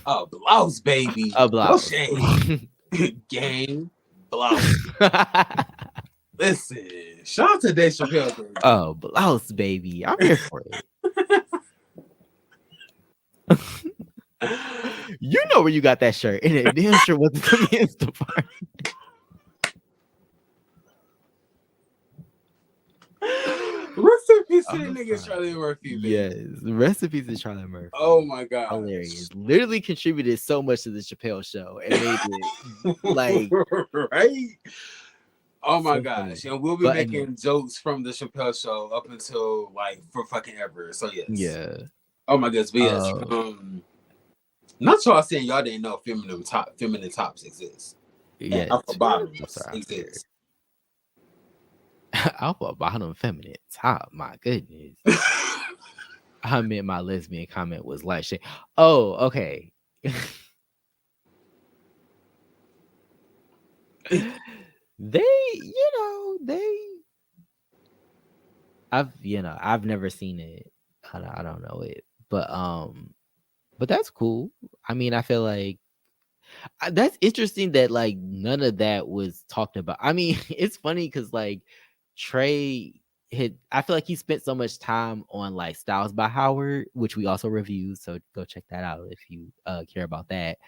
Oh, blouse, baby. A No blouse. shade. Gang. Blouse. Listen. Shout out to Dave Chappelle, baby. Oh, blouse, baby. I'm here for it. You know where you got that shirt, and it damn sure wasn't the men's department. Rest in peace to the nigga Charlie Murphy, baby. Yes, recipes to Charlie Murphy. Oh my god. Hilarious. Literally contributed so much to the Chappelle show and made it like right. Oh my so gosh. funny. And we'll be But making anyway, jokes from the Chappelle show up until like for fucking ever. So yes. yeah. Oh my goodness. But yes. Not y'all saying y'all didn't know feminine tops exist. Yeah. Alpha bottoms I'm sorry, exist. Alpha bottom feminine top. My goodness. I meant my lesbian comment was like shit. Oh, okay. They I've never seen it. I don't know it. But that's cool. I mean, I feel like that's interesting that like none of that was talked about. I mean, it's funny because like Trey I feel like he spent so much time on like Styles by Howard, which we also reviewed. So go check that out if you care about that.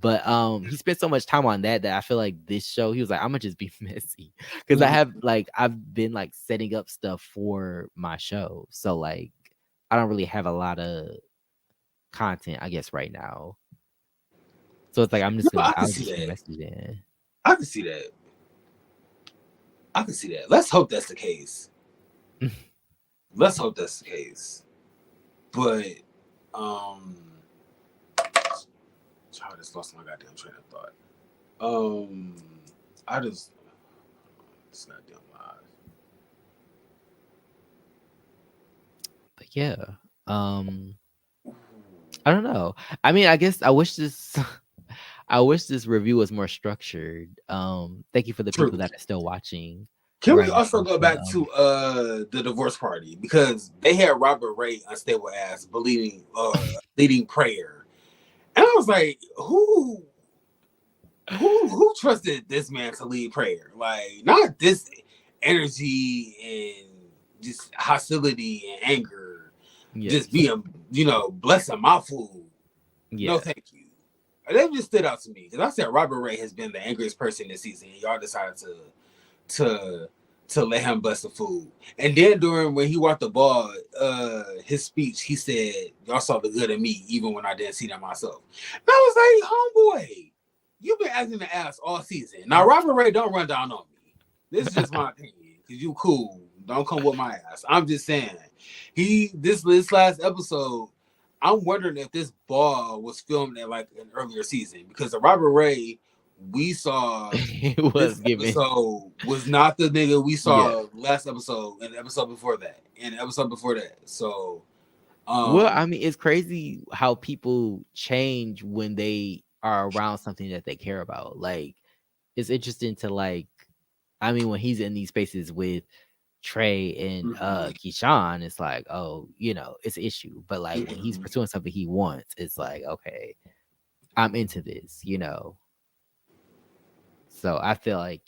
But he spent so much time on that I feel like this show he was like, I'm gonna just be messy because I've been like setting up stuff for my show. So like I don't really have a lot of content, I guess, right now. So it's like I'll just be messy then. I can see that. I can see that. Let's hope that's the case. Let's hope that's the case. But I just lost my goddamn train of thought. It's goddamn live. But yeah. I don't know. I mean, I guess I wish this review was more structured. Thank you for the people that are still watching. Can we also go back to the divorce party, because they had Robert Ray, unstable ass, leading prayer, and I was like, who trusted this man to lead prayer? Like, not this energy and just hostility and anger, just being, blessing my food. Yeah. No, thank you. That just stood out to me because I said Robert Ray has been the angriest person this season. Y'all decided to let him bless the food. And then when he walked the ball, his speech, he said, y'all saw the good in me, even when I didn't see that myself. And I was like, homeboy, you've been acting the ass all season. Now, Robert Ray, don't run down on me. This is just my opinion, because you cool. Don't come with my ass. I'm just saying. This last episode, I'm wondering if this ball was filmed at like an earlier season, because the Robert Ray we saw episode was not the nigga we saw last episode and the episode before that and the episode before that. So well, I mean, it's crazy how people change when they are around something that they care about. Like, it's interesting to like, I mean, when he's in these spaces with Trey and Keyshawn, it's like, oh, it's an issue. But like when he's pursuing something he wants, it's like, okay, I'm into this, So I feel like,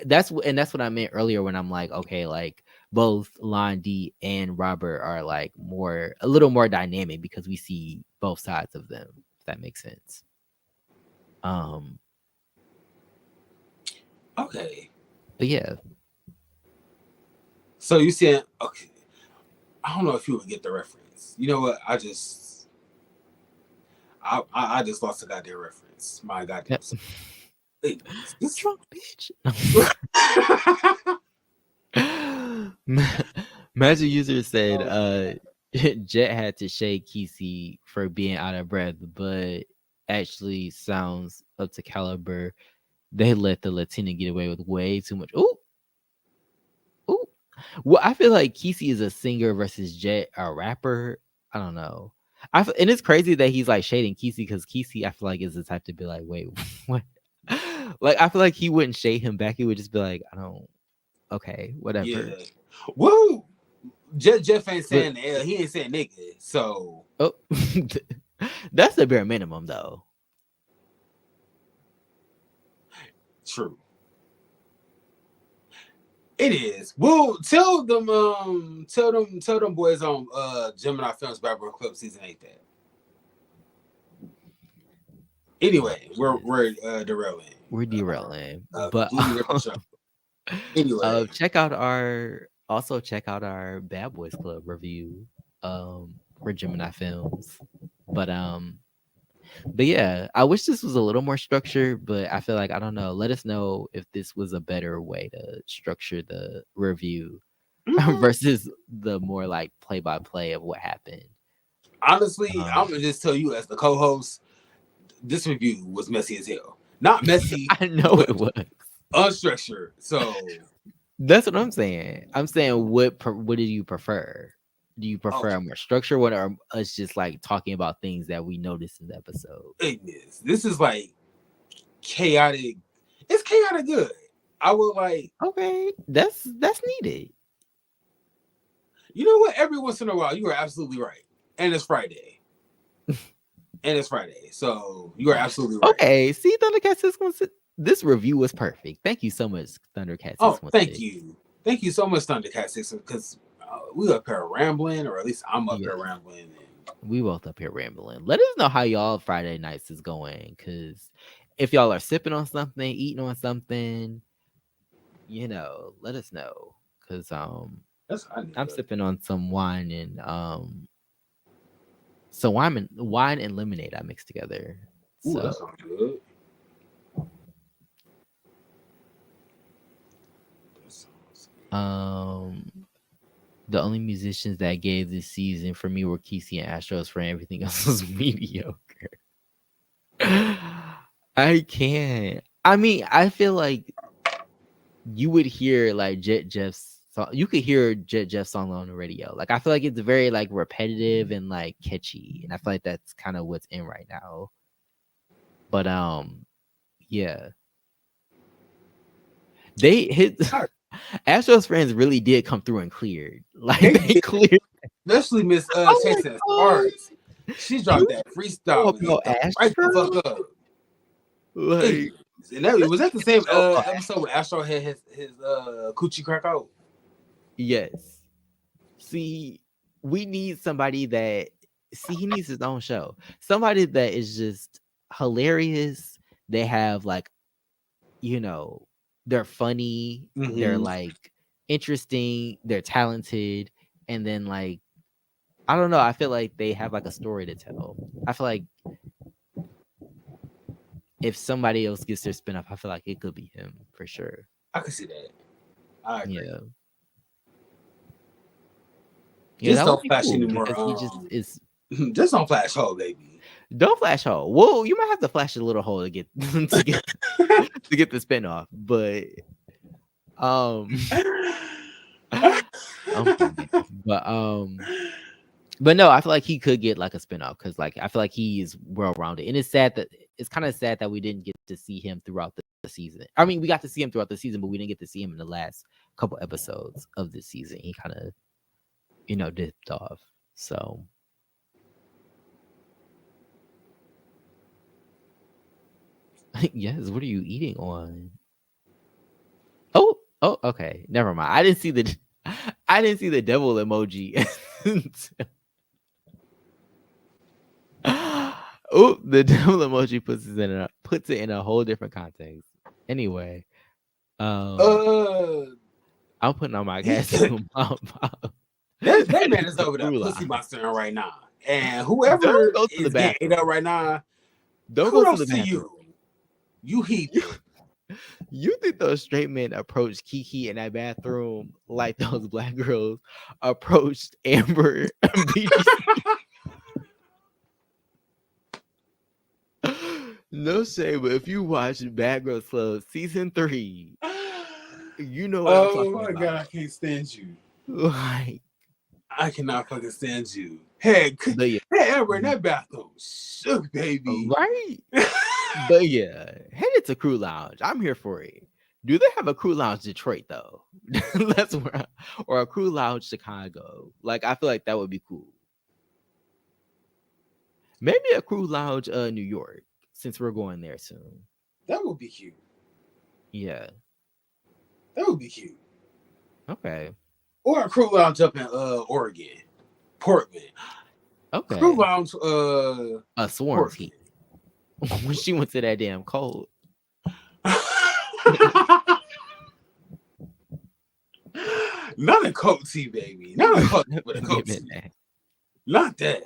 that's what I meant earlier when I'm like, okay, like both Lon D and Robert are like a little more dynamic because we see both sides of them, if that makes sense. Okay. But yeah. So you said, okay, I don't know if you would get the reference. You know what? I just lost a goddamn reference. My goddamn this drunk bitch. Magic User said Jet had to shade Kesey for being out of breath, but actually sounds up to caliber. They let the Latina get away with way too much. Ooh. Well, I feel like Kesey is a singer versus Jet a rapper. I don't know. And it's crazy that he's like shading Kesey, because Kesey, I feel like, is the type to be like, wait, what? Like, I feel like he wouldn't shade him back. He would just be like, okay, whatever. Yeah. Woo! Jeff ain't saying L. He ain't saying nigga. So. Oh, that's the bare minimum, though. True. It is. Well, tell them boys on Gemini Films Background Club season 8 that. Anyway, we're derailing. We're derailing. But anyway, check out our Bad Boys Club review for Gemini Films. But yeah, I wish this was a little more structured, but I feel like, I don't know. Let us know if this was a better way to structure the review versus the more like play-by-play of what happened. Honestly, I'm gonna just tell you as the co-host, this review was messy as hell. Not messy. I know it was unstructured. So That's what I'm saying. I'm saying what do you prefer? Do you Oh, prefer a more structured one or us just like talking about things that we noticed in the episode? it is. This is like chaotic. It's chaotic good. I would like. Okay, that's needed. You know what? Every once in a while, you are absolutely right. And it's Friday. And it's Friday. So you are absolutely right. Okay, see, Thundercat 616. This review was perfect. Thank you so much, Thundercat Oh, 616. thank you. Thank you so much, Thundercat 6, because we up here rambling, or at least I'm up here rambling. We both up here rambling. Let us know how y'all Friday nights is going, because if y'all are sipping on something, eating on something, let us know. Because I'm sipping on some wine and wine and lemonade I mixed together. Ooh, So that sounds good. the only musicians that gave this season for me were Kesey and Astros. For everything else was mediocre. I can't. I mean, I feel like you would hear like Jet Jeff's song. You could hear Jet Jeff's song on the radio. Like I feel like it's very like repetitive and like catchy, and I feel like that's kind of what's in right now. But yeah, they hit. Astros fans really did come through and cleared. Like they cleared. Especially Miss Chasing Sparks. She dropped that freestyle right the fuck up. Like, and that was that the same episode where Astro had his coochie crack out. Yes. See, we need somebody that he needs his own show. Somebody that is just hilarious. They have like, they're funny, they're like interesting, they're talented, and then like I don't know, I feel like they have like a story to tell. I feel like if somebody else gets their spin-off, I feel like it could be him for sure. I could see that. I agree. Yeah, just don't flash cool anymore. He just is. Just don't flash hole, baby. Don't flash hole. Well, you might have to flash a little hole to get to get the spinoff, but but no, I feel like he could get like a spinoff because like I feel like he is well rounded, and it's kind of sad that we didn't get to see him throughout the season. I mean, we got to see him throughout the season, but we didn't get to see him in the last couple episodes of the season. He kind of dipped off. So yes, what are you eating on? Oh, okay. Never mind. I didn't see the devil emoji. Oh, the devil emoji puts it in a whole different context. Anyway, I'm putting on my gas. That man is over there pussy monster right now, and whoever is getting up right now, don't go to the bathroom. You. You heathen. You think those straight men approached Kiki in that bathroom like those black girls approached Amber and BGC? No shame, but if you watch Bad Girls Club season 3, you know what I'm talking about. Oh my god, I can't stand you. Like, I cannot fucking stand you. Hey, Amber in that bathroom, shook, baby. Right? But yeah, headed to Crew Lounge. I'm here for it. Do they have a Crew Lounge Detroit though? That's where, or a Crew Lounge Chicago. Like I feel like that would be cool. Maybe a Crew Lounge New York, since we're going there soon. That would be cute. Yeah. That would be cute. Okay. Or a Crew Lounge up in Oregon. Portland. Okay. Crew Lounge a Swarm team. When she went to that damn cold. Not a Coke tea, baby. Not a Coke with a Coke tea. Not that.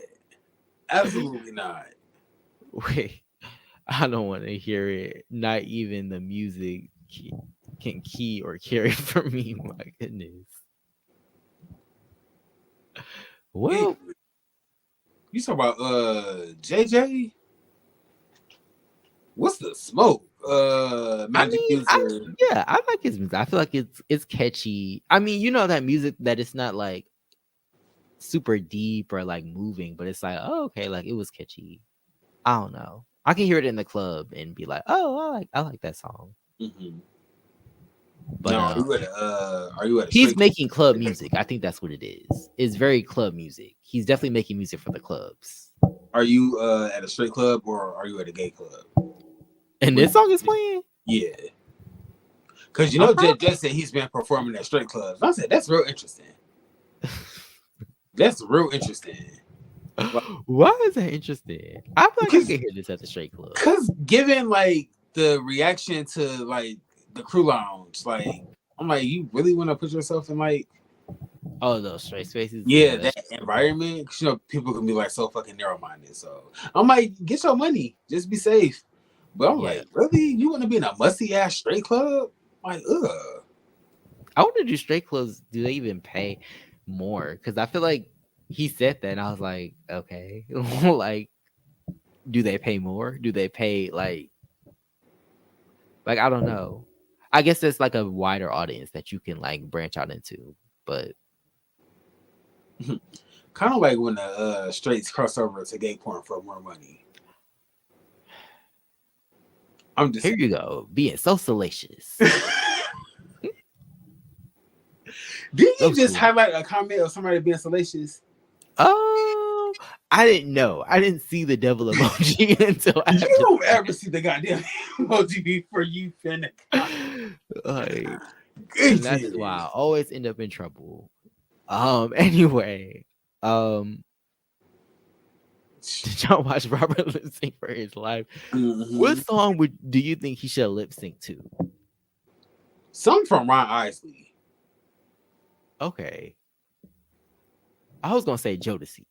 Absolutely not. Wait, I don't want to hear it. Not even the music can key or carry for me. My goodness. Well, you talk about JJ? What's the smoke? I Magic mean, User. I like his music. I feel like it's catchy. I mean, you know that music that it's not like super deep or like moving, but it's like, oh, okay, like it was catchy. I don't know. I can hear it in the club and be like, oh, I like that song. Mm-hmm. But Now, are you at a he's straight making club music. I think that's what it is. It's very club music. He's definitely making music for the clubs. Are you at a straight club or are you at a gay club? And this song is playing? Yeah. Because you I'm know, proud. Jet said he's been performing at straight clubs. I said, that's real interesting. That's real interesting. Why is that interesting? I feel like I Because can hear this at the straight club. given like the reaction to like the crew lounge, like I'm like, you really want to put yourself in like Oh, those straight spaces. yeah, That's that environment? 'Cause, you know, people can be like so fucking narrow minded. So I'm like, get your money, just be safe. But I'm yeah. like, really? You want to be in a musty ass straight club? Like, ugh. I want to do straight clubs. Do they even pay more? Because I feel like he said that, and I was like, okay, like, do they pay more? Do they pay like I don't know. I guess it's like a wider audience that you can like branch out into, but Kind of like when the straights cross over to gay porn for more money. I'm just here you go, being so salacious. Didn't you So just cool. highlight a comment of somebody being salacious? Oh, I didn't know. I didn't see the devil emoji until You after. don't ever see the goddamn emoji before you finna. Like, and that's why I always end up in trouble. Anyway, did y'all watch Robert lip sync for his life? Mm-hmm. What song do you think he should lip sync to? Some from Ron Isley. Okay, I was gonna say Jodeci,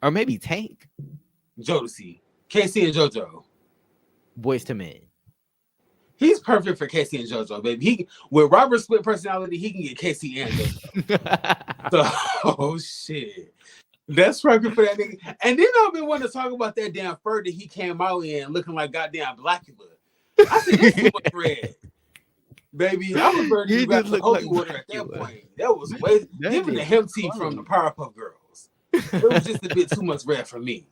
or maybe Tank. Jodeci, Casey and JoJo. Boys to Men. He's perfect for Casey and JoJo, baby. He with Robert's split personality, he can get Casey and JoJo. So, oh shit. That's perfect for that nigga. And then I've been wanting to talk about that damn fur that he came out in looking like goddamn Blackula. I said, that's too much red. Baby, I was ready to grab the holy water at that point. That was way given the hem tea from the Powerpuff Girls. It was just a bit too much red for me.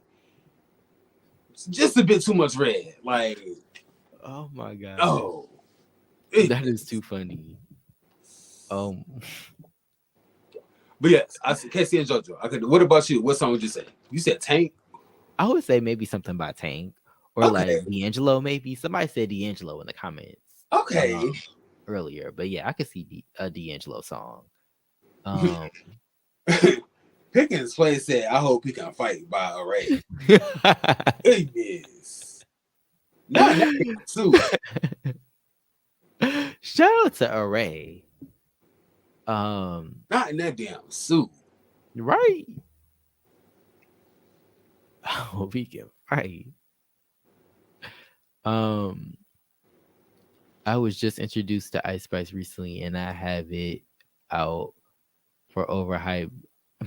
Just a bit too much red. Like, oh my god. Oh. That is too funny. But yes, I said Casey and JoJo. What about you? What song would you say? You said Tank? I would say maybe something by Tank. Or like D'Angelo, maybe. Somebody said D'Angelo in the comments. Okay. Earlier. But yeah, I could see a D'Angelo song. Pickens play said, I hope he can fight by Array. It is. Not that suit. Shout out to Array. Not in that damn suit. Right. I hope he can fight. I was just introduced to Ice Spice recently, and I have it out for overhyped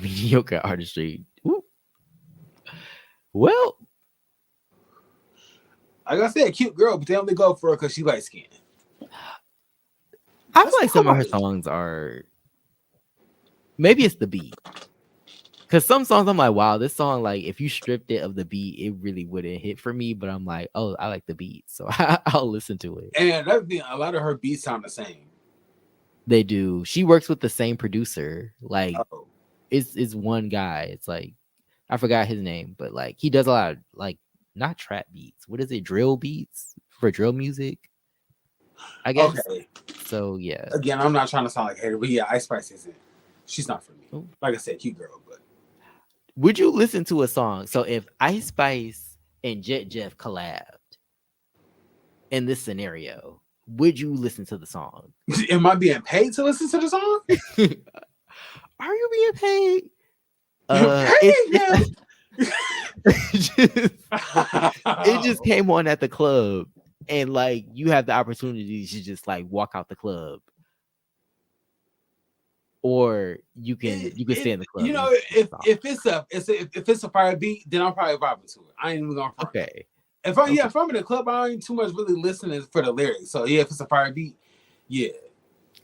mediocre artistry. Ooh. Well, like I said, cute girl, but they only go for her because she light skinned. I feel like some of her songs are. Maybe it's the beat. Because some songs I'm like, wow, this song, like, if you stripped it of the beat, it really wouldn't hit for me. But I'm like, oh, I like the beat, so I'll listen to it. And a lot of her beats sound the same. They do. She works with the same producer. Like, it's one guy. It's like, I forgot his name, but like, he does a lot of like, not trap beats. What is it? Drill beats for drill music, I guess. Okay. So yeah. Again, I'm not trying to sound like a hater, but yeah, Ice Spice isn't. She's not for me. Like I said, cute girl, but. Would you listen to a song? So if Ice Spice and Jet Jeff collabed in this scenario, would you listen to the song? Am I being paid to listen to the song? Are you being paid? It just came on at the club, and like you have the opportunity to just like walk out the club. Or you can stay in the club. You know, if it's a fire beat, then I'm probably vibing to it. I ain't even gonna front. Okay. If I'm in a club, I ain't too much really listening for the lyrics. So yeah, if it's a fire beat, yeah.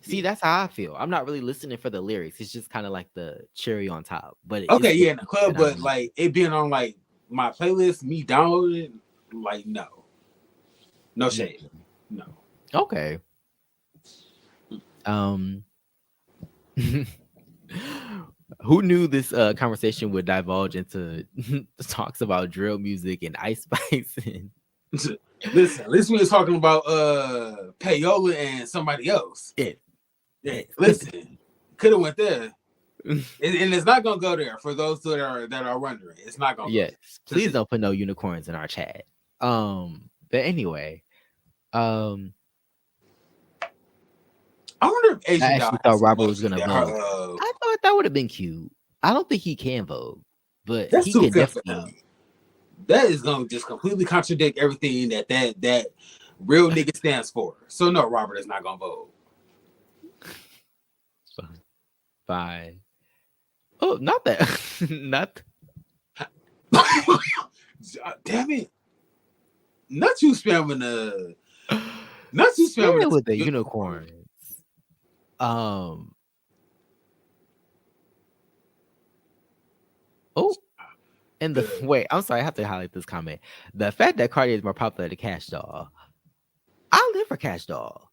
See, that's how I feel. I'm not really listening for the lyrics. It's just kind of like the cherry on top. But Okay, it's yeah, in the club, but really... like it being on like my playlist, me downloading, like no shade, no. Okay. Who knew this conversation would divulge into talks about drill music and Ice Spice? Listen, at least we was talking about Payola and somebody else. Yeah. Listen, could have went there. And it's not gonna go there for those that are wondering. It's not gonna. Yes, go please don't put no unicorns in our chat. But anyway, I wonder if Asian actually thought Robert was gonna vote. I thought that would have been cute. I don't think he can vote, but that's he too could definitely. That is gonna just completely contradict everything that real nigga stands for. So no, Robert is not gonna vote. Fine. Oh, not that. Not. Damn it! Not you spamming the. Not you spamming with the unicorns. Oh, and the wait. I'm sorry. I have to highlight this comment. The fact that Cardi is more popular than Cash Doll. I live for Cash Doll.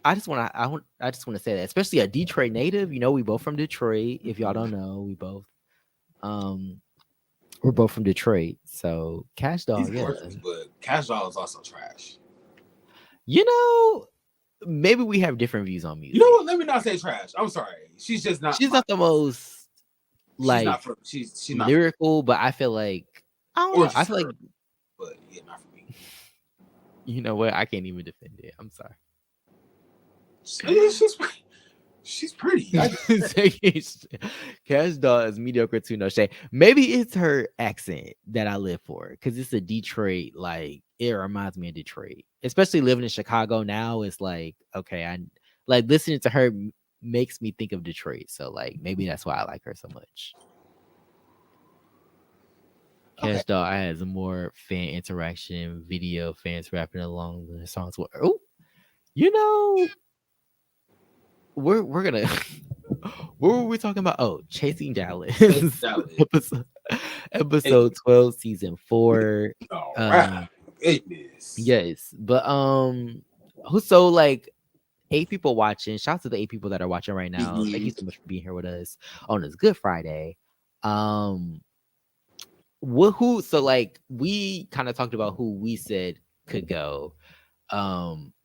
I just want to say that, especially a Detroit native. You know, we both from Detroit. If y'all don't know, we're both from Detroit. So Cash Doll, he's gorgeous, but Cash Doll is also trash. You know, maybe we have different views on music. You know what? Let me not say trash. I'm sorry. She's just not. She's not the most like she's not lyrical, but I feel like I don't know. I feel like, but yeah, not for me. You know what? I can't even defend it. I'm sorry. She's pretty. Cash Doll is mediocre too. No shade. Maybe it's her accent that I live for, because it's a Detroit. Like, it reminds me of Detroit, especially living in Chicago now. It's like, okay, I like listening to her makes me think of Detroit. So like maybe that's why I like her so much. Cash Doll has more fan interaction, video, fans rapping along the songs. Oh, you know. We're gonna what were we talking about? Oh, Chasing Dallas. episode 12, season 4. Yes, but so like 8 people watching. Shout out to the 8 people that are watching right now. Mm-hmm. Thank you so much for being here with us on this Good Friday. So like we kind of talked about who we said could go.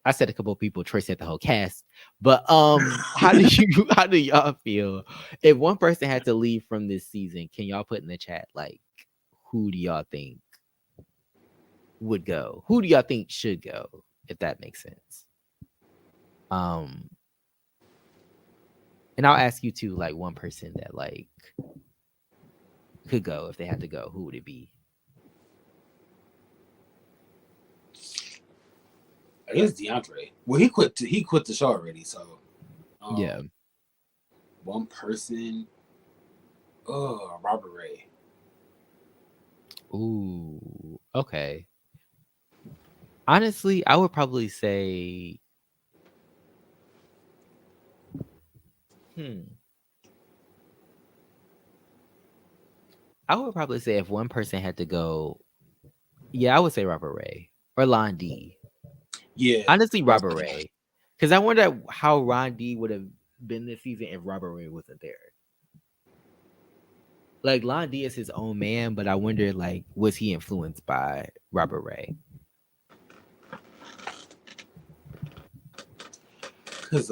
I said a couple of people, Troy said the whole cast, but how do y'all feel if one person had to leave from this season? Can y'all put in the chat, like, who do y'all think would go? Who do y'all think should go, if that makes sense? And I'll ask you too, like, one person that like could go if they had to go, who would it be? I guess DeAndre. Well, he quit the show already, so yeah. One person. Oh, Robert Ray. Ooh, okay. Honestly, I would probably say I would probably say if one person had to go, yeah, I would say Robert Ray or Lon D. Yeah, honestly, Robert Ray, because I wonder how Ron D would have been this season if Robert Ray wasn't there. Like, Lon D is his own man, but I wonder, like, was he influenced by Robert Ray? Because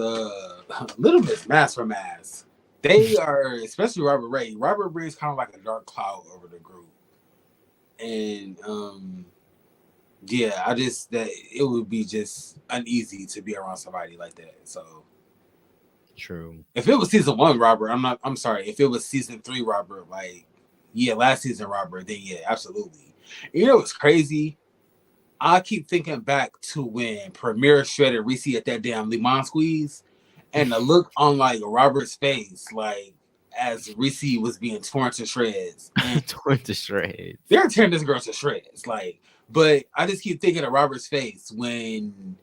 Little Miss Mass for Mass, they are, especially Robert Ray. Robert Ray is kind of like a dark cloud over the group, and yeah, that it would be just uneasy to be around somebody like that. So true. If it was season 1 Robert, I'm sorry. If it was season 3 Robert, like, yeah, last season Robert, then yeah, absolutely. You know what's crazy? I keep thinking back to when Premier shredded Reese at that damn Limon squeeze, and the look on like Robert's face, like as Reese was being torn to shreds. Torn to shreds. They're tearing this girl to shreds. Like, But I just keep thinking of Robert's face when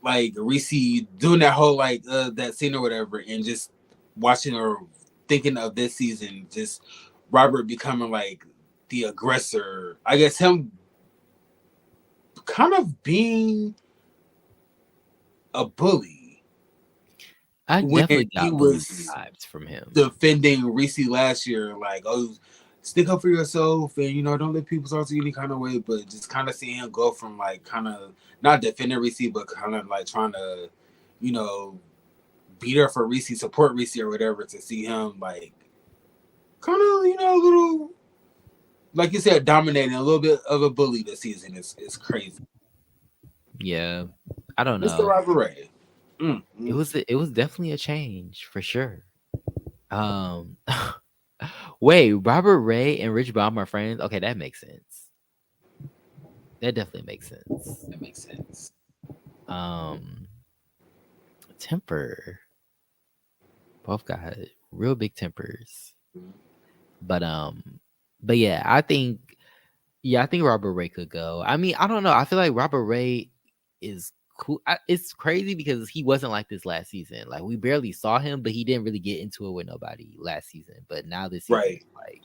like Reese doing that whole like that scene or whatever, and just watching or thinking of this season, just Robert becoming like the aggressor. I guess him kind of being a bully I when definitely he got bully was vibes from him. defending Reese last year, like, oh, stick up for yourself and don't let people talk to you any kind of way, but just kind of seeing him go from like kind of not defending Reese, but kind of like trying to, you know, be there for Reese, support Reese or whatever, to see him like kind of, a little, like you said, dominating, a little bit of a bully this season is crazy. Yeah, I don't Mr. know. Robert Ray. It was definitely a change for sure. Um, wait, Robert Ray and Rich Baum are friends. Okay, that makes sense. That definitely makes sense. That makes sense. Um, temper. Both got real big tempers. But but yeah, I think Robert Ray could go. I mean, I don't know. I feel like Robert Ray is cool. It's crazy because he wasn't like this last season. Like we barely saw him, but he didn't really get into it with nobody last season. But now this season, Right. like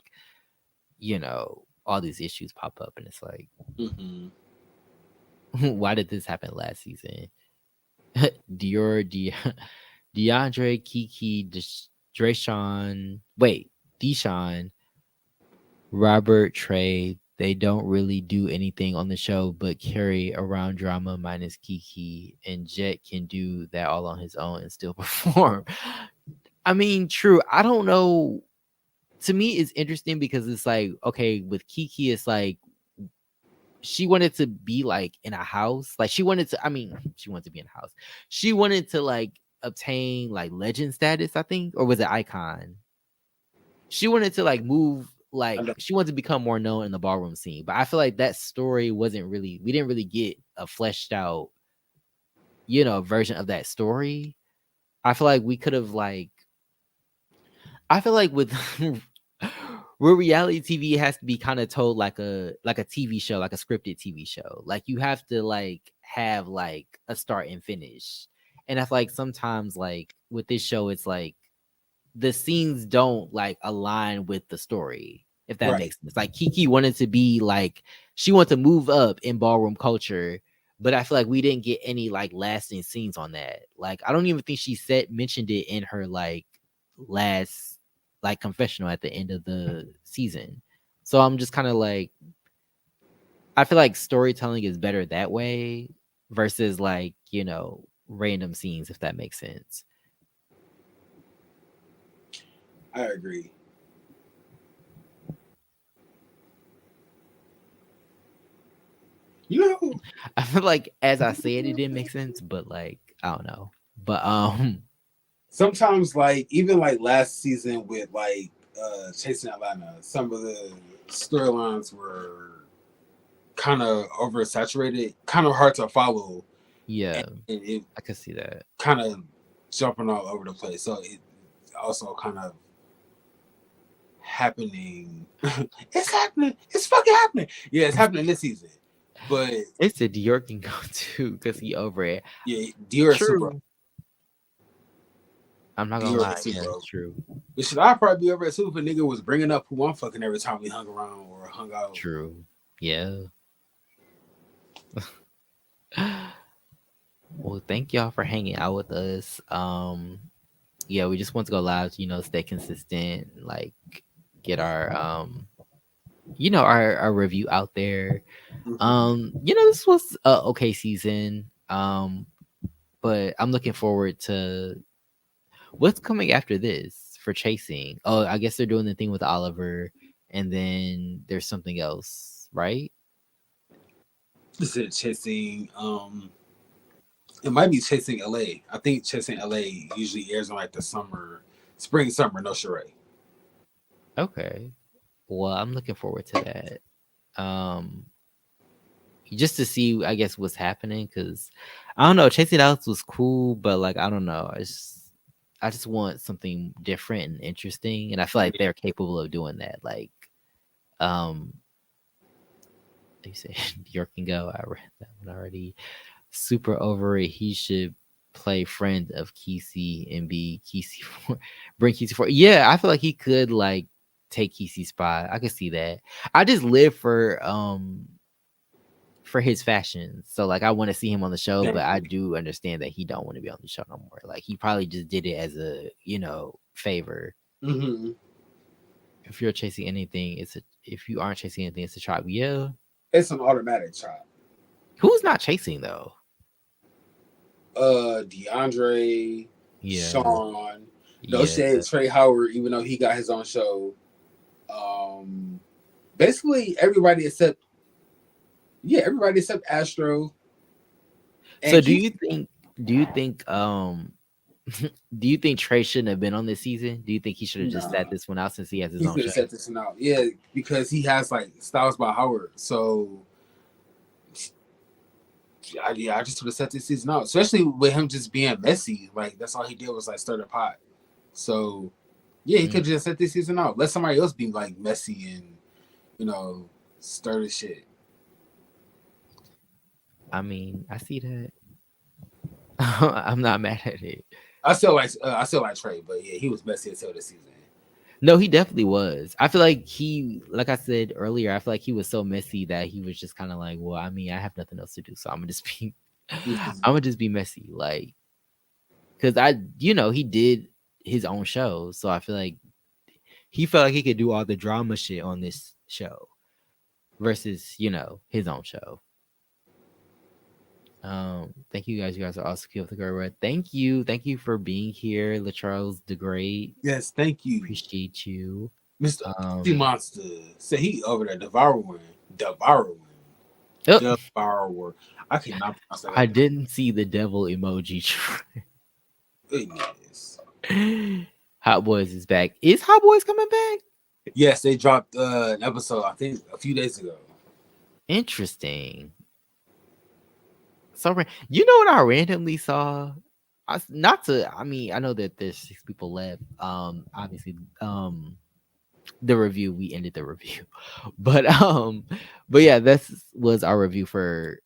all these issues pop up, and it's like, Mm-hmm. why did this happen last season? Dior, DeAndre, Kiki, Deshaun, wait, Deshaun, Robert, Trey, they don't really do anything on the show but carry around drama minus Kiki, and Jet can do that all on his own and still perform. I mean, true. I don't know. To me, it's interesting because it's like, okay, with Kiki, it's like she wanted to be like in a house. Like she wanted to, I mean, she wanted to be in a house. She wanted to like obtain like legend status, I think, or was it icon? She wanted to like move, like she wanted to become more known in the ballroom scene. But I feel like that story wasn't really, we didn't really get a fleshed out, version of that story. I feel like we could have like, I feel like with where reality TV has to be kind of told like a TV show, like a scripted TV show. Like you have to like have like a start and finish. And I feel like sometimes like with this show, it's like the scenes don't like align with the story, if that Right. makes sense. Like Kiki wanted to be like, she wanted to move up in ballroom culture, but I feel like we didn't get any like lasting scenes on that. Like I don't even think she said mentioned it in her like last like confessional at the end of the season. So I'm just kind of like, I feel like storytelling is better that way versus like, random scenes, if that makes sense. I agree. You know, I feel like as I said, it didn't make sense, but like I don't know. But sometimes like even like last season with like Chasing Atlanta, some of the storylines were kind of oversaturated, kind of hard to follow, yeah, and it I could see that. kind of jumping all over the place. So it also kind of happening. It's happening. It's fucking happening. Yeah, it's happening this season. But It's a Dior can go too because he over it. yeah, Dior is super. True. I'm not gonna Dior lie. is Yeah, super. it's true. But should I probably be over it too if a nigga was bringing up who I'm fucking every time we hung around or hung out? True. Yeah. Well, thank y'all for hanging out with us. Yeah, we just want to go live, stay consistent, like get our our review out there. This was a okay season. But I'm looking forward to what's coming after this for chasing. Oh, I guess they're doing the thing with Oliver, and then there's something else, right? This is chasing. It might be chasing LA. I think chasing LA usually airs in like the summer, spring, summer. No charade. Okay. Well, I'm looking forward to that. Just to see, I guess, what's happening, because I don't know, Chasing Alex was cool, but like I don't know, I just want something different and interesting, and I feel like they're capable of doing that. Like, um, You said York can go. I read that one already. Super over it. He should play friend of Kesey and be Kesey for bring Kesey for. Yeah, I feel like he could like take Kesey's spot. I could see that. I just live for his fashion. So like I want to see him on the show, but I do understand that he don't want to be on the show no more. Like he probably just did it as a, favor. Mm-hmm. If you're chasing anything, if you aren't chasing anything, it's a tribe. Yeah. It's an automatic chop. Who's not chasing though? DeAndre, Yeah. Sean, no Yeah. shade, Trey Howard, even though he got his own show. Basically everybody except Astro. So And do you think do you think Trey shouldn't have been on this season? Do you think he should have just Nah. sat this one out since he has his He's own gonna show? set this one out? Yeah, because he has like Styles by Howard. So I just would have set this season out, especially with him just being messy. Like that's all he did was like stir the pot. So yeah, he could just set this season out. Let somebody else be like messy and stir the shit. I mean, I see that. I'm not mad at it. I still like Trey, but yeah, he was messy as hell this season. No, he definitely was. I feel like like I said earlier, I feel like he was so messy that he was just kind of like, well, I mean, I have nothing else to do, so I'm gonna just be messy, like, because he did his own show, so I feel like he felt like he could do all the drama shit on this show versus his own show. Thank you guys. You guys are also cute with the girl red. Thank you for being here, LaCharles the Great. Yes, thank you. Appreciate you, Mr. Monster. Say he over there devouring. Devourer. I cannot pronounce that. I didn't see the devil emoji. Goodness. Hot Boys is back. Is Hot Boys coming back? Yes, they dropped an episode, I think, a few days ago. Interesting. So, what I randomly saw? I know that there's 6 people left. Obviously, the review, we ended the review. But yeah, this was our review for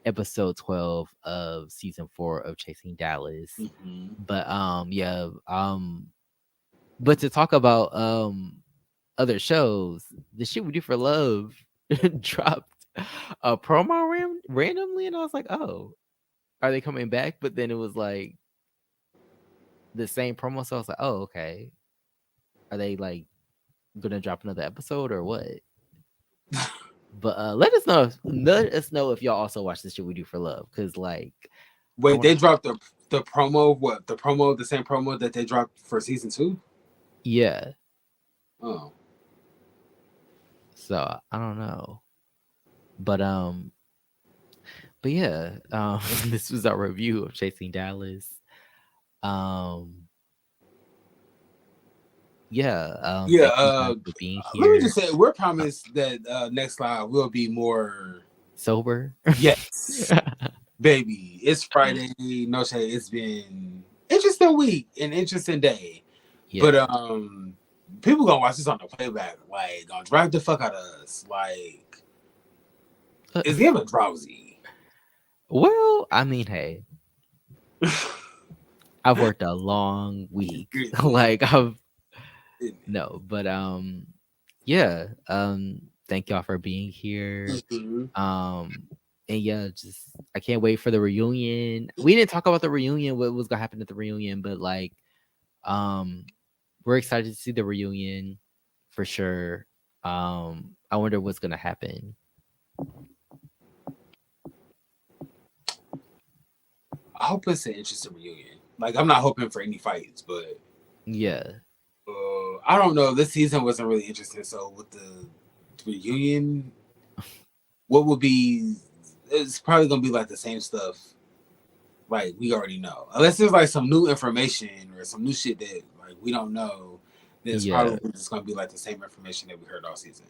episode 12 of season 4 of Chasing Dallas. Mm-hmm. But but to talk about other shows, the shit we do for love dropped a promo randomly, and I was like, oh, are they coming back? But then it was like the same promo, so I was like, oh, okay, are they like gonna drop another episode or what? But let us know if y'all also watch this shit we do for love, because like, wait, they dropped the promo. What, the promo, the same promo that they dropped for season 2? Yeah. Oh. So I don't know. But yeah, this was our review of Chasing Dallas. Yeah. Being here. Let me just say, we're promised that next live will be more sober. Yes. Baby, it's Friday. No shade. It's been interesting week, an interesting day. Yeah. But people gonna watch this on the playback, like gonna drive the fuck out of us. Like it's getting drowsy. Well, I mean, hey, I've worked a long week. Like yeah. Thank y'all for being here. Mm-hmm. And yeah, just I can't wait for the reunion. We didn't talk about the reunion, what was gonna happen at the reunion, but like we're excited to see the reunion for sure. I wonder what's gonna happen. I hope it's an interesting reunion. Like I'm not hoping for any fights, but yeah. I don't know. This season wasn't really interesting, so with the reunion, what will be? It's probably gonna be like the same stuff, like we already know. Unless there's like some new information or some new shit that like we don't know, then it's probably just gonna be like the same information that we heard all season.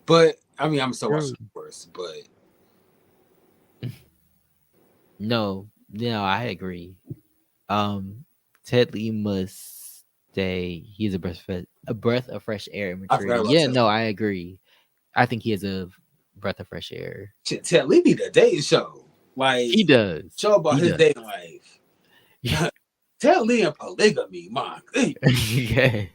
But I mean, I'm still watching, of course. But no, I agree. Ted Lee must stay. He's a breath of fresh air. Yeah, no, I agree. I think he is a breath of fresh air. Shit, Ted Lee need a dating show. Like He does. show about He his does. dating life. Ted Lee and polygamy, my Yeah.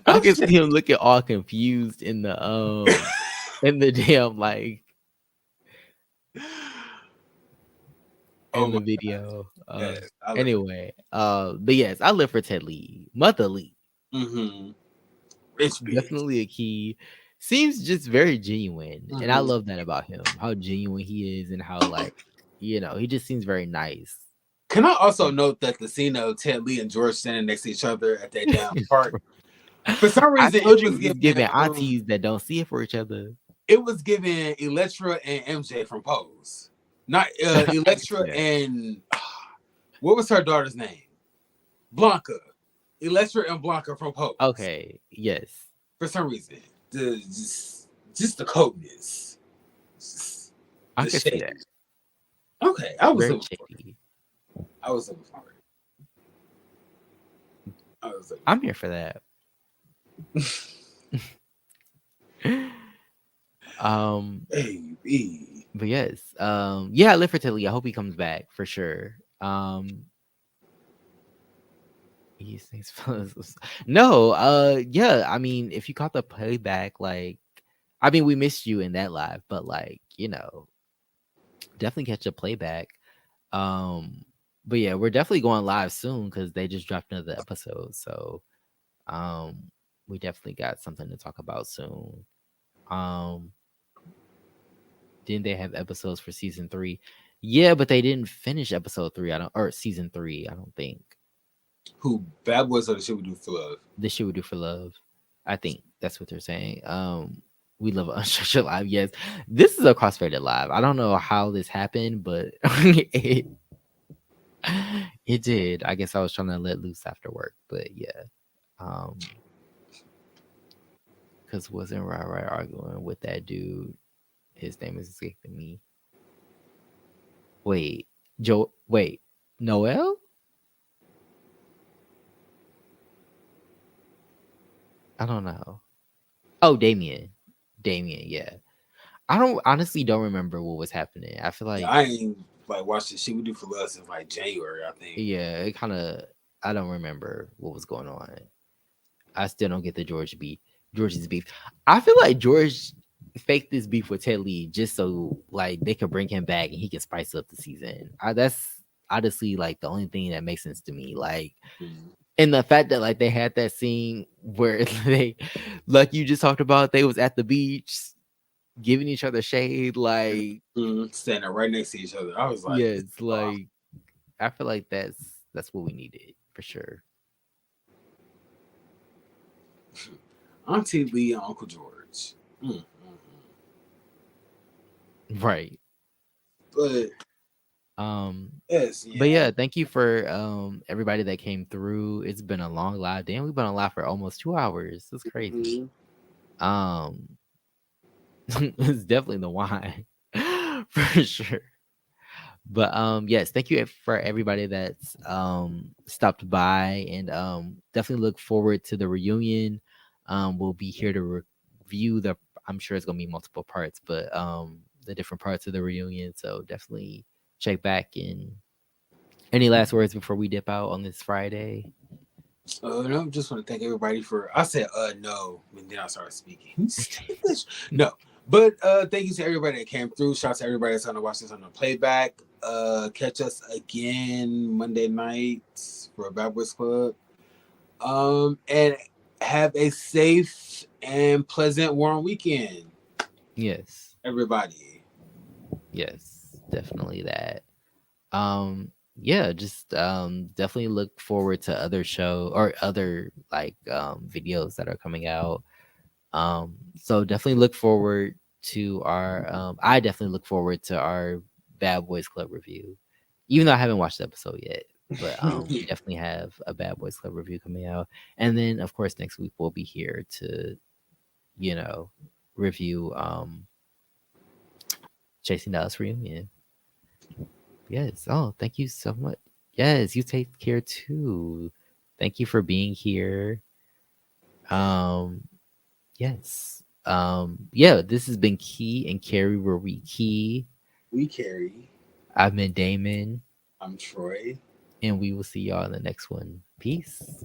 I can see him looking all confused in the damn like in the video. Yes, anyway, but yes, I live for Ted Lee, Mother Lee. Mm-hmm. Rich bitch. Definitely a key. Seems just very genuine, and I love that about him. How genuine he is, and how like he just seems very nice. Can I also note that the scene of Ted Lee and George standing next to each other at that damn park, for some reason, it was giving aunties that don't see it for each other. It was giving Elektra and MJ from Pose, not Elektra and what was her daughter's name? Blanca. Elektra and Blanca from Pose. Okay. Yes. For some reason, just the coldness. I can see that. Okay, I was looking for it. I'm here for that. Baby. But yes, yeah, I live for Tilly. I hope he comes back for sure. No, yeah, I mean, if you caught the playback, like, I mean, we missed you in that live, but like, definitely catch a playback. But yeah, we're definitely going live soon because they just dropped another episode. So we definitely got something to talk about soon. Didn't they have episodes for season 3? Yeah, but they didn't finish episode 3. Or season 3, I don't think. Who, Bad Boys or The Shit We Do for Love? The Shit We Do for Love. I think that's what they're saying. We love Unstructured Live. Yes, this is a Crossfaded Live. I don't know how this happened, but it did. I guess I was trying to let loose after work, but yeah. Because wasn't right arguing with that dude. His name is escaping me. Wait, Noel? I don't know. Oh, Damien, yeah. I honestly don't remember what was happening. I feel like I ain't like watched the Shit We Do for Love since like January, I think. Yeah, it kind of. I don't remember what was going on. I still don't get the George's beef. I feel like George faked this beef with Ted Lee just so like they could bring him back and he can spice up the season. That's honestly like the only thing that makes sense to me. Like, and the fact that like they had that scene where they, like you just talked about, they was at the beach giving each other shade, like standing right next to each other. I was like, yes, like I feel like that's what we needed for sure. Auntie Lee and Uncle George. Right. But yes, but yeah, thank you for everybody that came through. It's been a long live. Damn, we've been on live for almost 2 hours. That's crazy. It's definitely the wine for sure. But yes, thank you for everybody that's stopped by, and definitely look forward to the reunion. We'll be here to review I'm sure it's gonna be multiple parts, but the different parts of the reunion. So definitely check back. And any last words before we dip out on this Friday? No, just want to thank everybody for. I said no, and then I started speaking. No, but thank you to everybody that came through. Shout out to everybody that's gonna watch this on the playback. Catch us again Monday night for Bad Boys Club. And have a safe and pleasant warm weekend. Yes, everybody. Yes, definitely that. Yeah, just definitely look forward to other show or other like videos that are coming out. So definitely look forward to our I definitely look forward to our Bad Boys Club review, even though I haven't watched the episode yet. But we definitely have a Bad Boys Club review coming out, and then of course next week we'll be here to review Chasing Dallas Reunion. Yes. Oh, thank you so much. Yes, you take care too. Thank you for being here. Yes. Yeah, this has been Key and Carrie, where we key. We carry. I've been Damon, I'm Troy. and we will see y'all in the next one. Peace.